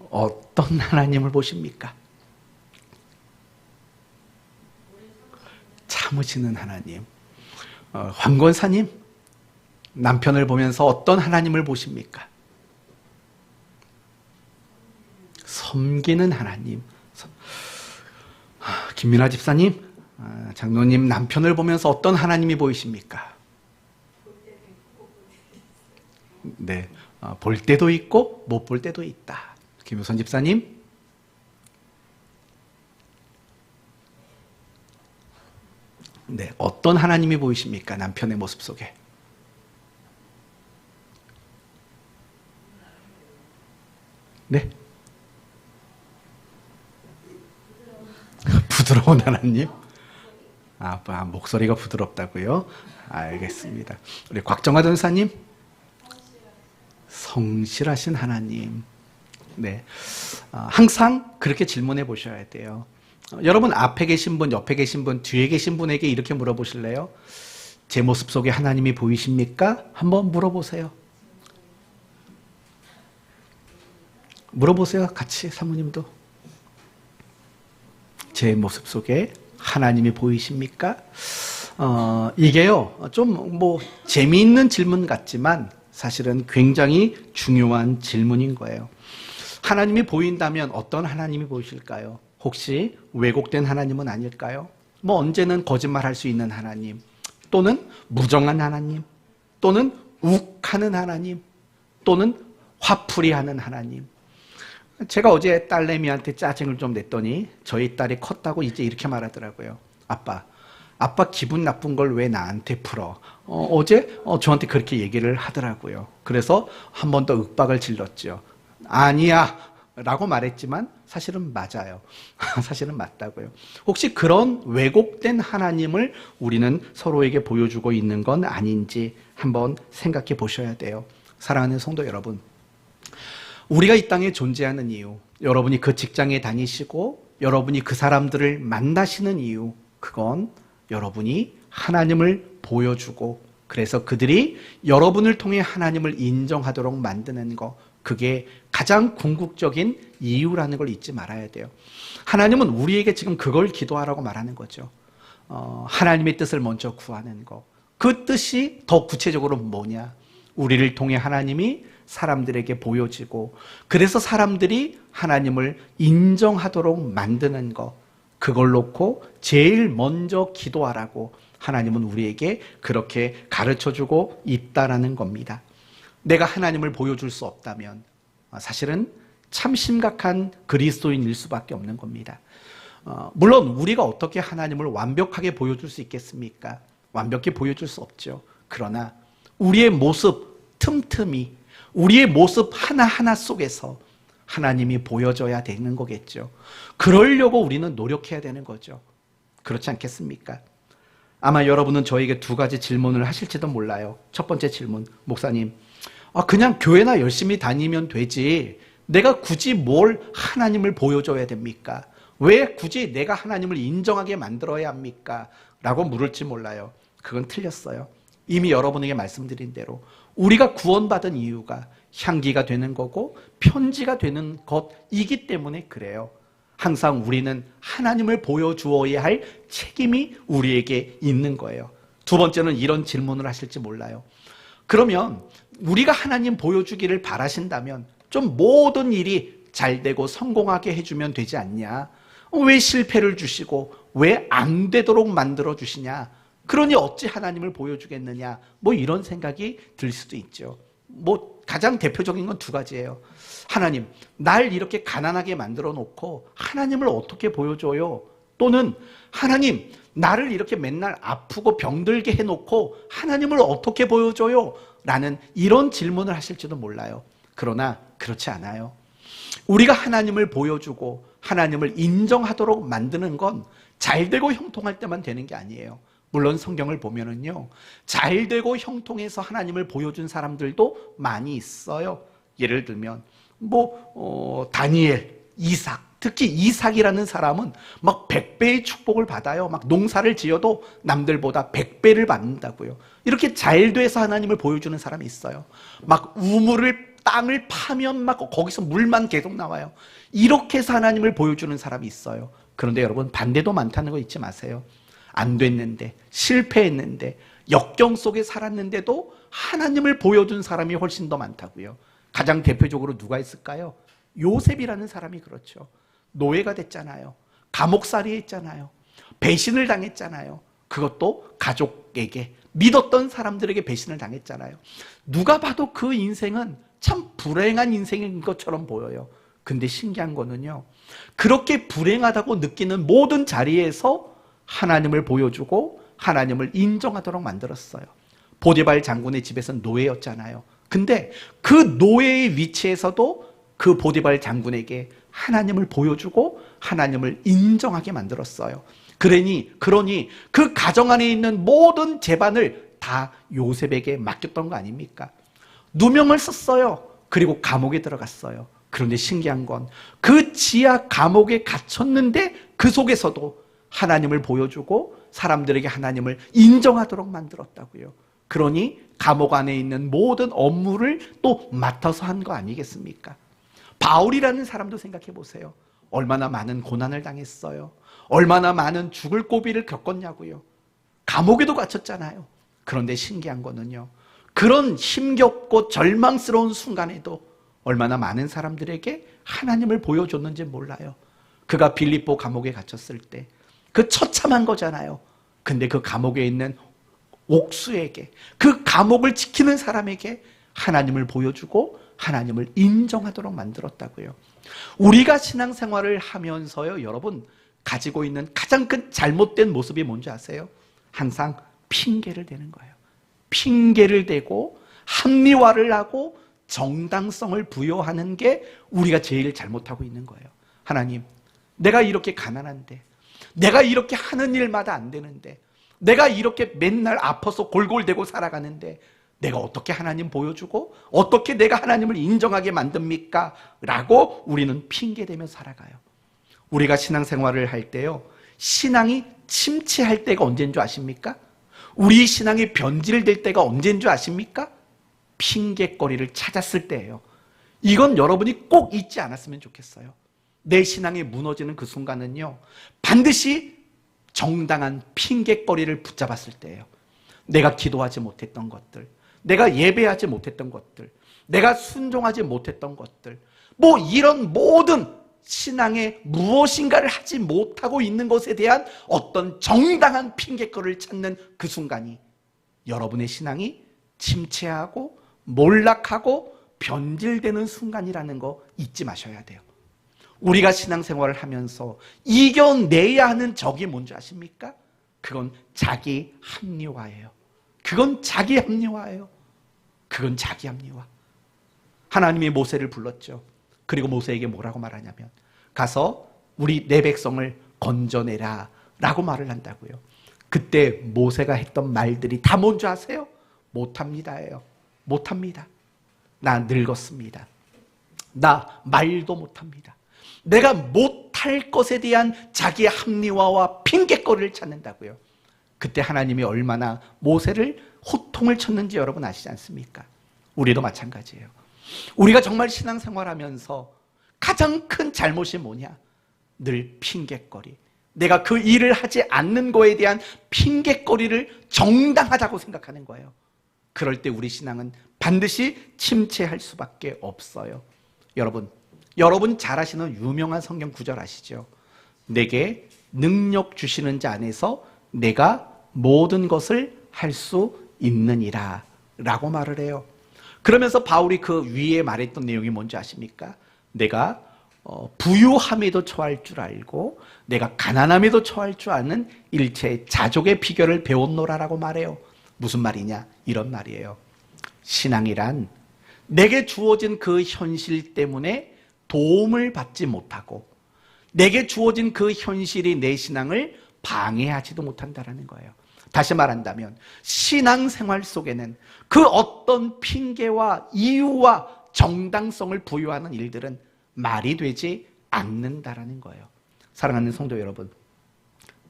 어떤 하나님을 보십니까? 참으시는 하나님. 황 권사님, 남편을 보면서 어떤 하나님을 보십니까? 섬기는 하나님. 김민아 집사님, 장로님, 남편을 보면서 어떤 하나님이 보이십니까? 네, 볼 때도 있고 못 볼 때도 있다. 김효선 집사님, 네, 어떤 하나님이 보이십니까? 남편의 모습 속에. 네, 부드러운 하나님. 목소리가 부드럽다고요? 알겠습니다. 우리 곽정화 전사님, 성실하신 하나님. 네, 항상 그렇게 질문해 보셔야 돼요. 여러분 앞에 계신 분, 옆에 계신 분, 뒤에 계신 분에게 이렇게 물어보실래요? 제 모습 속에 하나님이 보이십니까? 한번 물어보세요. 물어보세요. 같이 사모님도. 제 모습 속에 하나님이 보이십니까? 이게요, 좀 재미있는 질문 같지만 사실은 굉장히 중요한 질문인 거예요. 하나님이 보인다면 어떤 하나님이 보이실까요? 혹시 왜곡된 하나님은 아닐까요? 언제는 거짓말할 수 있는 하나님, 또는 무정한 하나님, 또는 욱하는 하나님, 또는 화풀이하는 하나님. 제가 어제 딸내미한테 짜증을 좀 냈더니 저희 딸이 컸다고 이제 이렇게 말하더라고요. 아빠 기분 나쁜 걸 왜 나한테 풀어? 어제 저한테 그렇게 얘기를 하더라고요. 그래서 한 번 더 윽박을 질렀죠. 아니야 라고 말했지만 사실은 맞아요. 사실은 맞다고요. 혹시 그런 왜곡된 하나님을 우리는 서로에게 보여주고 있는 건 아닌지 한번 생각해 보셔야 돼요. 사랑하는 성도 여러분, 우리가 이 땅에 존재하는 이유, 여러분이 그 직장에 다니시고 여러분이 그 사람들을 만나시는 이유, 그건 여러분이 하나님을 보여주고 그래서 그들이 여러분을 통해 하나님을 인정하도록 만드는 거, 그게 가장 궁극적인 이유라는 걸 잊지 말아야 돼요. 하나님은 우리에게 지금 그걸 기도하라고 말하는 거죠. 하나님의 뜻을 먼저 구하는 거. 그 뜻이 더 구체적으로 뭐냐? 우리를 통해 하나님이 사람들에게 보여지고 그래서 사람들이 하나님을 인정하도록 만드는 거, 그걸 놓고 제일 먼저 기도하라고 하나님은 우리에게 그렇게 가르쳐주고 있다라는 겁니다. 내가 하나님을 보여줄 수 없다면 사실은 참 심각한 그리스도인일 수밖에 없는 겁니다. 물론 우리가 어떻게 하나님을 완벽하게 보여줄 수 있겠습니까? 완벽히 보여줄 수 없죠. 그러나 우리의 모습 틈틈이, 우리의 모습 하나하나 속에서 하나님이 보여져야 되는 거겠죠. 그러려고 우리는 노력해야 되는 거죠. 그렇지 않겠습니까? 아마 여러분은 저에게 두 가지 질문을 하실지도 몰라요. 첫 번째 질문, 목사님, 그냥 교회나 열심히 다니면 되지 내가 굳이 뭘 하나님을 보여줘야 됩니까? 왜 굳이 내가 하나님을 인정하게 만들어야 합니까? 라고 물을지 몰라요. 그건 틀렸어요. 이미 여러분에게 말씀드린 대로 우리가 구원받은 이유가 향기가 되는 거고 편지가 되는 것이기 때문에 그래요. 항상 우리는 하나님을 보여주어야 할 책임이 우리에게 있는 거예요. 두 번째는 이런 질문을 하실지 몰라요. 그러면 우리가 하나님 보여주기를 바라신다면 좀 모든 일이 잘 되고 성공하게 해주면 되지 않냐? 왜 실패를 주시고 왜 안 되도록 만들어 주시냐? 그러니 어찌 하나님을 보여주겠느냐? 뭐 이런 생각이 들 수도 있죠. 뭐 가장 대표적인 건 두 가지예요. 하나님, 날 이렇게 가난하게 만들어 놓고 하나님을 어떻게 보여줘요? 또는 하나님, 나를 이렇게 맨날 아프고 병들게 해놓고 하나님을 어떻게 보여줘요? 라는 이런 질문을 하실지도 몰라요. 그러나 그렇지 않아요. 우리가 하나님을 보여주고 하나님을 인정하도록 만드는 건 잘되고 형통할 때만 되는 게 아니에요. 물론 성경을 보면은요, 잘되고 형통해서 하나님을 보여준 사람들도 많이 있어요. 예를 들면 다니엘, 이삭, 특히 이삭이라는 사람은 막 100배의 축복을 받아요. 막 농사를 지어도 남들보다 100배를 받는다고요. 이렇게 잘 돼서 하나님을 보여주는 사람이 있어요. 막 땅을 파면 막 거기서 물만 계속 나와요. 이렇게 해서 하나님을 보여주는 사람이 있어요. 그런데 여러분, 반대도 많다는 거 잊지 마세요. 안 됐는데, 실패했는데, 역경 속에 살았는데도 하나님을 보여준 사람이 훨씬 더 많다고요. 가장 대표적으로 누가 있을까요? 요셉이라는 사람이 그렇죠. 노예가 됐잖아요. 감옥살이 했잖아요. 배신을 당했잖아요. 그것도 가족에게, 믿었던 사람들에게 배신을 당했잖아요. 누가 봐도 그 인생은 참 불행한 인생인 것처럼 보여요. 근데 신기한 거는요, 그렇게 불행하다고 느끼는 모든 자리에서 하나님을 보여주고 하나님을 인정하도록 만들었어요. 보디발 장군의 집에서 노예였잖아요. 근데 그 노예의 위치에서도 그 보디발 장군에게 하나님을 보여주고 하나님을 인정하게 만들었어요. 그러니 그 가정 안에 있는 모든 재반을 다 요셉에게 맡겼던 거 아닙니까? 누명을 썼어요. 그리고 감옥에 들어갔어요. 그런데 신기한 건 그 지하 감옥에 갇혔는데 그 속에서도 하나님을 보여주고 사람들에게 하나님을 인정하도록 만들었다고요. 그러니 감옥 안에 있는 모든 업무를 또 맡아서 한 거 아니겠습니까? 바울이라는 사람도 생각해 보세요. 얼마나 많은 고난을 당했어요. 얼마나 많은 죽을 고비를 겪었냐고요. 감옥에도 갇혔잖아요. 그런데 신기한 거는요, 그런 힘겹고 절망스러운 순간에도 얼마나 많은 사람들에게 하나님을 보여줬는지 몰라요. 그가 빌립보 감옥에 갇혔을 때 그 처참한 거잖아요. 근데 그 감옥에 있는 옥수에게, 그 감옥을 지키는 사람에게 하나님을 보여주고 하나님을 인정하도록 만들었다고요. 우리가 신앙생활을 하면서요, 여러분, 가지고 있는 가장 큰 잘못된 모습이 뭔지 아세요? 항상 핑계를 대는 거예요. 핑계를 대고 합리화를 하고 정당성을 부여하는 게 우리가 제일 잘못하고 있는 거예요. 하나님, 내가 이렇게 가난한데, 내가 이렇게 하는 일마다 안 되는데, 내가 이렇게 맨날 아파서 골골대고 살아가는데 내가 어떻게 하나님 보여주고 어떻게 내가 하나님을 인정하게 만듭니까? 라고 우리는 핑계대며 살아가요. 우리가 신앙생활을 할 때요, 신앙이 침체할 때가 언제인 줄 아십니까? 우리 신앙이 변질될 때가 언제인 줄 아십니까? 핑계거리를 찾았을 때예요. 이건 여러분이 꼭 잊지 않았으면 좋겠어요. 내 신앙이 무너지는 그 순간은요, 반드시 정당한 핑계거리를 붙잡았을 때예요. 내가 기도하지 못했던 것들, 내가 예배하지 못했던 것들, 내가 순종하지 못했던 것들, 뭐 이런 모든 신앙에 무엇인가를 하지 못하고 있는 것에 대한 어떤 정당한 핑계거리를 찾는 그 순간이 여러분의 신앙이 침체하고 몰락하고 변질되는 순간이라는 거 잊지 마셔야 돼요. 우리가 신앙생활을 하면서 이겨내야 하는 적이 뭔지 아십니까? 그건 자기 합리화예요. 그건 자기 합리화예요. 그건 자기 합리화. 하나님이 모세를 불렀죠. 그리고 모세에게 뭐라고 말하냐면, 가서 우리 내 백성을 건져내라 라고 말을 한다고요. 그때 모세가 했던 말들이 다 뭔지 아세요? 못합니다예요. 못합니다. 나 늙었습니다. 나 말도 못합니다. 내가 못할 것에 대한 자기의 합리화와 핑계거리를 찾는다고요. 그때 하나님이 얼마나 모세를 호통을 쳤는지 여러분 아시지 않습니까? 우리도 마찬가지예요. 우리가 정말 신앙생활하면서 가장 큰 잘못이 뭐냐? 늘 핑계거리. 내가 그 일을 하지 않는 거에 대한 핑계거리를 정당하다고 생각하는 거예요. 그럴 때 우리 신앙은 반드시 침체할 수밖에 없어요. 여러분, 여러분 잘 아시는 유명한 성경 구절 아시죠? 내게 능력 주시는 자 안에서 내가 모든 것을 할 수 있느니라 라고 말을 해요. 그러면서 바울이 그 위에 말했던 내용이 뭔지 아십니까? 내가 부유함에도 처할 줄 알고 내가 가난함에도 처할 줄 아는 일체의 자족의 비결을 배웠노라라고 말해요. 무슨 말이냐? 이런 말이에요. 신앙이란 내게 주어진 그 현실 때문에 도움을 받지 못하고 내게 주어진 그 현실이 내 신앙을 방해하지도 못한다는 거예요. 다시 말한다면 신앙생활 속에는 그 어떤 핑계와 이유와 정당성을 부여하는 일들은 말이 되지 않는다라는 거예요. 사랑하는 성도 여러분,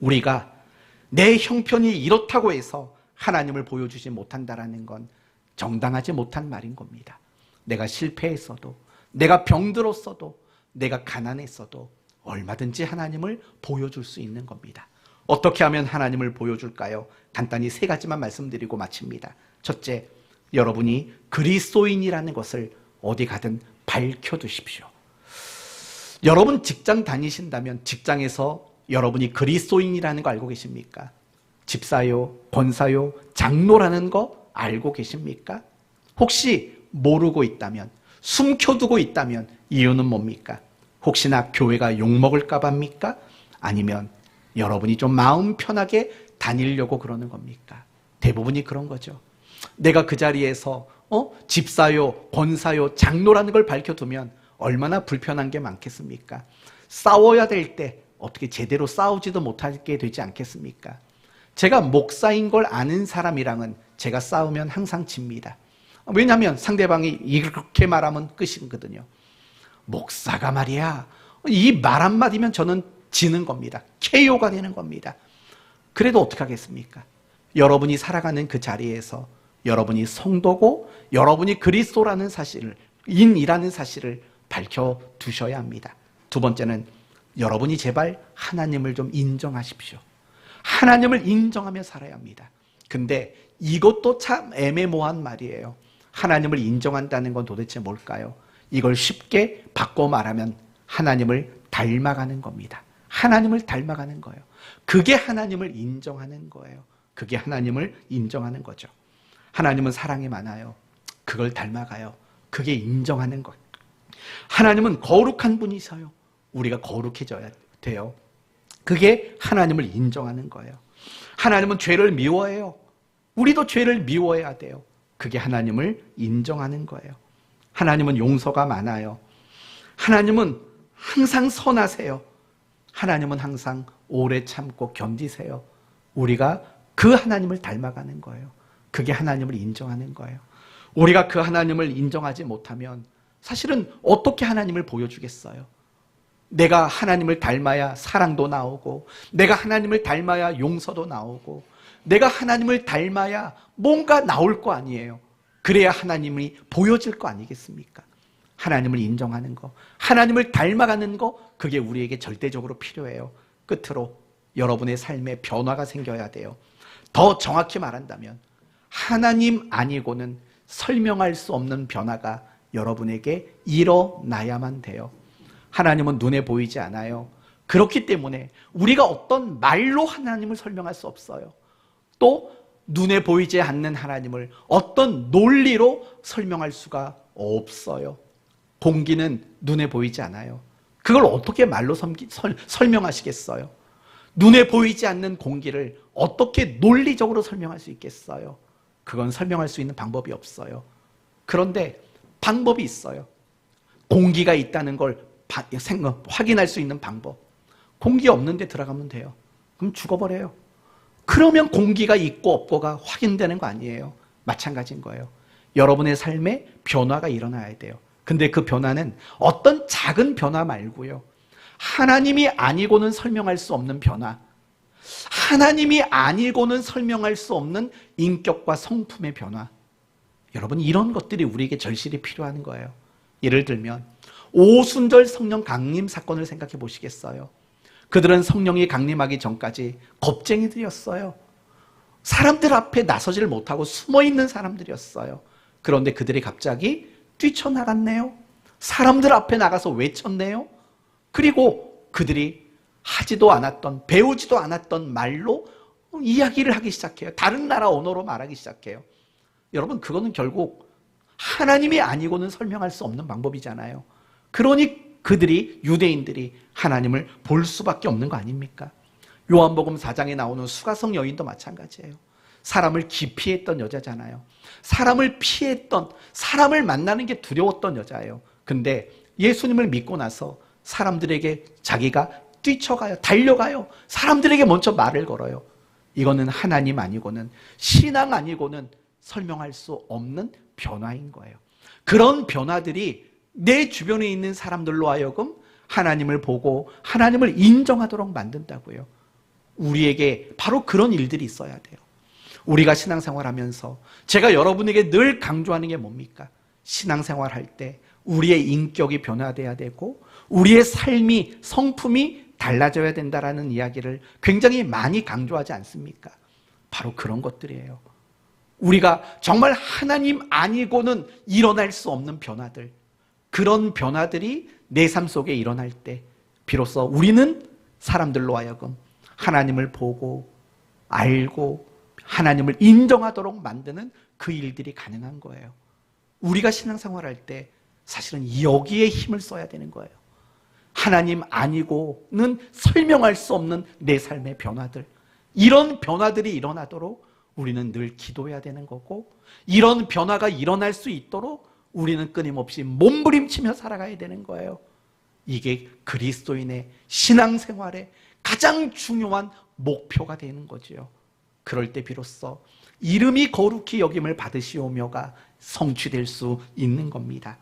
우리가 내 형편이 이렇다고 해서 하나님을 보여주지 못한다라는 건 정당하지 못한 말인 겁니다. 내가 실패했어도, 내가 병들었어도, 내가 가난했어도 얼마든지 하나님을 보여줄 수 있는 겁니다. 어떻게 하면 하나님을 보여줄까요? 간단히 3가지만 말씀드리고 마칩니다. 첫째, 여러분이 그리스도인이라는 것을 어디 가든 밝혀두십시오. 여러분 직장 다니신다면 직장에서 여러분이 그리스도인이라는 거 알고 계십니까? 집사요, 권사요, 장로라는 거 알고 계십니까? 혹시 모르고 있다면, 숨겨두고 있다면 이유는 뭡니까? 혹시나 교회가 욕먹을까 봐입니까? 아니면 여러분이 좀 마음 편하게 다니려고 그러는 겁니까? 대부분이 그런 거죠. 내가 그 자리에서 집사요, 권사요, 장로라는 걸 밝혀두면 얼마나 불편한 게 많겠습니까? 싸워야 될 때 어떻게 제대로 싸우지도 못하게 되지 않겠습니까? 제가 목사인 걸 아는 사람이랑은 제가 싸우면 항상 집니다. 왜냐하면 상대방이 이렇게 말하면 끝이거든요. 목사가 말이야, 이 말 한마디면 저는 지는 겁니다. KO가 되는 겁니다. 그래도 어떻게 하겠습니까? 여러분이 살아가는 그 자리에서 여러분이 성도고 여러분이 그리스도라는 사실을, 인이라는 사실을 밝혀두셔야 합니다. 2번째는 여러분이 제발 하나님을 좀 인정하십시오. 하나님을 인정하며 살아야 합니다. 근데 이것도 참 애매모호한 말이에요. 하나님을 인정한다는 건 도대체 뭘까요? 이걸 쉽게 바꿔 말하면 하나님을 닮아가는 겁니다. 하나님을 닮아가는 거예요. 그게 하나님을 인정하는 거예요. 그게 하나님을 인정하는 거죠. 하나님은 사랑이 많아요. 그걸 닮아가요. 그게 인정하는 거예요. 하나님은 거룩한 분이셔요. 우리가 거룩해져야 돼요. 그게 하나님을 인정하는 거예요. 하나님은 죄를 미워해요. 우리도 죄를 미워해야 돼요. 그게 하나님을 인정하는 거예요. 하나님은 용서가 많아요. 하나님은 항상 선하세요. 하나님은 항상 오래 참고 견디세요. 우리가 그 하나님을 닮아가는 거예요. 그게 하나님을 인정하는 거예요. 우리가 그 하나님을 인정하지 못하면 사실은 어떻게 하나님을 보여주겠어요? 내가 하나님을 닮아야 사랑도 나오고, 내가 하나님을 닮아야 용서도 나오고, 내가 하나님을 닮아야 뭔가 나올 거 아니에요. 그래야 하나님이 보여질 거 아니겠습니까? 하나님을 인정하는 거, 하나님을 닮아가는 거, 그게 우리에게 절대적으로 필요해요. 끝으로 여러분의 삶에 변화가 생겨야 돼요. 더 정확히 말한다면 하나님 아니고는 설명할 수 없는 변화가 여러분에게 일어나야만 돼요. 하나님은 눈에 보이지 않아요. 그렇기 때문에 우리가 어떤 말로 하나님을 설명할 수 없어요. 또 눈에 보이지 않는 하나님을 어떤 논리로 설명할 수가 없어요. 공기는 눈에 보이지 않아요. 그걸 어떻게 말로 설명하시겠어요? 눈에 보이지 않는 공기를 어떻게 논리적으로 설명할 수 있겠어요? 그건 설명할 수 있는 방법이 없어요. 그런데 방법이 있어요. 공기가 있다는 걸 확인할 수 있는 방법. 공기 없는 데 들어가면 돼요. 그럼 죽어버려요. 그러면 공기가 있고 없고가 확인되는 거 아니에요. 마찬가지인 거예요. 여러분의 삶에 변화가 일어나야 돼요. 근데 그 변화는 어떤 작은 변화 말고요, 하나님이 아니고는 설명할 수 없는 변화, 하나님이 아니고는 설명할 수 없는 인격과 성품의 변화. 여러분, 이런 것들이 우리에게 절실히 필요한 거예요. 예를 들면 오순절 성령 강림 사건을 생각해 보시겠어요? 그들은 성령이 강림하기 전까지 겁쟁이들이었어요. 사람들 앞에 나서지를 못하고 숨어있는 사람들이었어요. 그런데 그들이 갑자기 뛰쳐나갔네요. 사람들 앞에 나가서 외쳤네요. 그리고 그들이 하지도 않았던, 배우지도 않았던 말로 이야기를 하기 시작해요. 다른 나라 언어로 말하기 시작해요. 여러분, 그거는 결국 하나님이 아니고는 설명할 수 없는 방법이잖아요. 그러니 그들이, 유대인들이 하나님을 볼 수밖에 없는 거 아닙니까? 요한복음 4장에 나오는 수가성 여인도 마찬가지예요. 사람을 기피했던 여자잖아요. 사람을 피했던, 사람을 만나는 게 두려웠던 여자예요. 근데 예수님을 믿고 나서 사람들에게 자기가 뛰쳐가요. 달려가요. 사람들에게 먼저 말을 걸어요. 이거는 하나님 아니고는, 신앙 아니고는 설명할 수 없는 변화인 거예요. 그런 변화들이 내 주변에 있는 사람들로 하여금 하나님을 보고 하나님을 인정하도록 만든다고요. 우리에게 바로 그런 일들이 있어야 돼요. 우리가 신앙생활하면서 제가 여러분에게 늘 강조하는 게 뭡니까? 신앙생활할 때 우리의 인격이 변화돼야 되고 우리의 삶이, 성품이 달라져야 된다라는 이야기를 굉장히 많이 강조하지 않습니까? 바로 그런 것들이에요. 우리가 정말 하나님 아니고는 일어날 수 없는 변화들, 그런 변화들이 내 삶 속에 일어날 때 비로소 우리는 사람들로 하여금 하나님을 보고 알고 하나님을 인정하도록 만드는 그 일들이 가능한 거예요. 우리가 신앙생활할 때 사실은 여기에 힘을 써야 되는 거예요. 하나님 아니고는 설명할 수 없는 내 삶의 변화들, 이런 변화들이 일어나도록 우리는 늘 기도해야 되는 거고, 이런 변화가 일어날 수 있도록 우리는 끊임없이 몸부림치며 살아가야 되는 거예요. 이게 그리스도인의 신앙생활의 가장 중요한 목표가 되는 거죠. 그럴 때 비로소 이름이 거룩히 여김을 받으시오며가 성취될 수 있는 겁니다.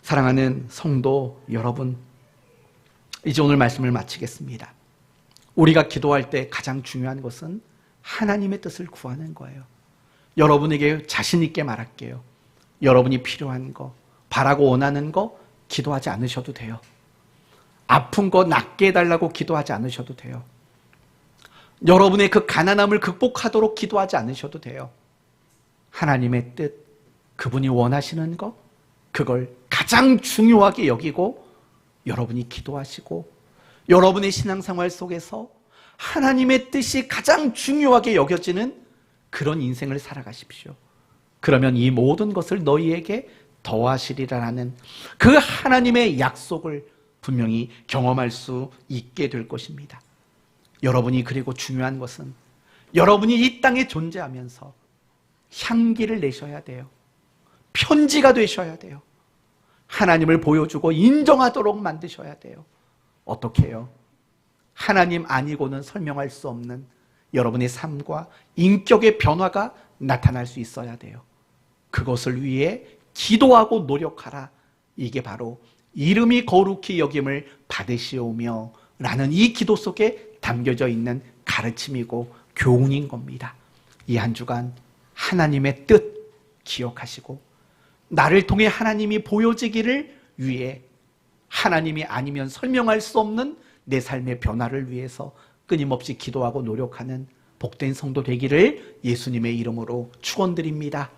사랑하는 성도 여러분, 이제 오늘 말씀을 마치겠습니다. 우리가 기도할 때 가장 중요한 것은 하나님의 뜻을 구하는 거예요. 여러분에게 자신 있게 말할게요. 여러분이 필요한 거, 바라고 원하는 거 기도하지 않으셔도 돼요. 아픈 거 낫게 해달라고 기도하지 않으셔도 돼요. 여러분의 그 가난함을 극복하도록 기도하지 않으셔도 돼요. 하나님의 뜻, 그분이 원하시는 거, 그걸 가장 중요하게 여기고 여러분이 기도하시고 여러분의 신앙생활 속에서 하나님의 뜻이 가장 중요하게 여겨지는 그런 인생을 살아가십시오. 그러면 이 모든 것을 너희에게 더하시리라는 그 하나님의 약속을 분명히 경험할 수 있게 될 것입니다. 여러분이, 그리고 중요한 것은 여러분이 이 땅에 존재하면서 향기를 내셔야 돼요. 편지가 되셔야 돼요. 하나님을 보여주고 인정하도록 만드셔야 돼요. 어떻게 해요? 하나님 아니고는 설명할 수 없는 여러분의 삶과 인격의 변화가 나타날 수 있어야 돼요. 그것을 위해 기도하고 노력하라. 이게 바로 이름이 거룩히 여김을 받으시오며 라는 이 기도 속에 담겨져 있는 가르침이고 교훈인 겁니다. 이 한 주간 하나님의 뜻 기억하시고 나를 통해 하나님이 보여지기를 위해 하나님이 아니면 설명할 수 없는 내 삶의 변화를 위해서 끊임없이 기도하고 노력하는 복된 성도 되기를 예수님의 이름으로 축원드립니다.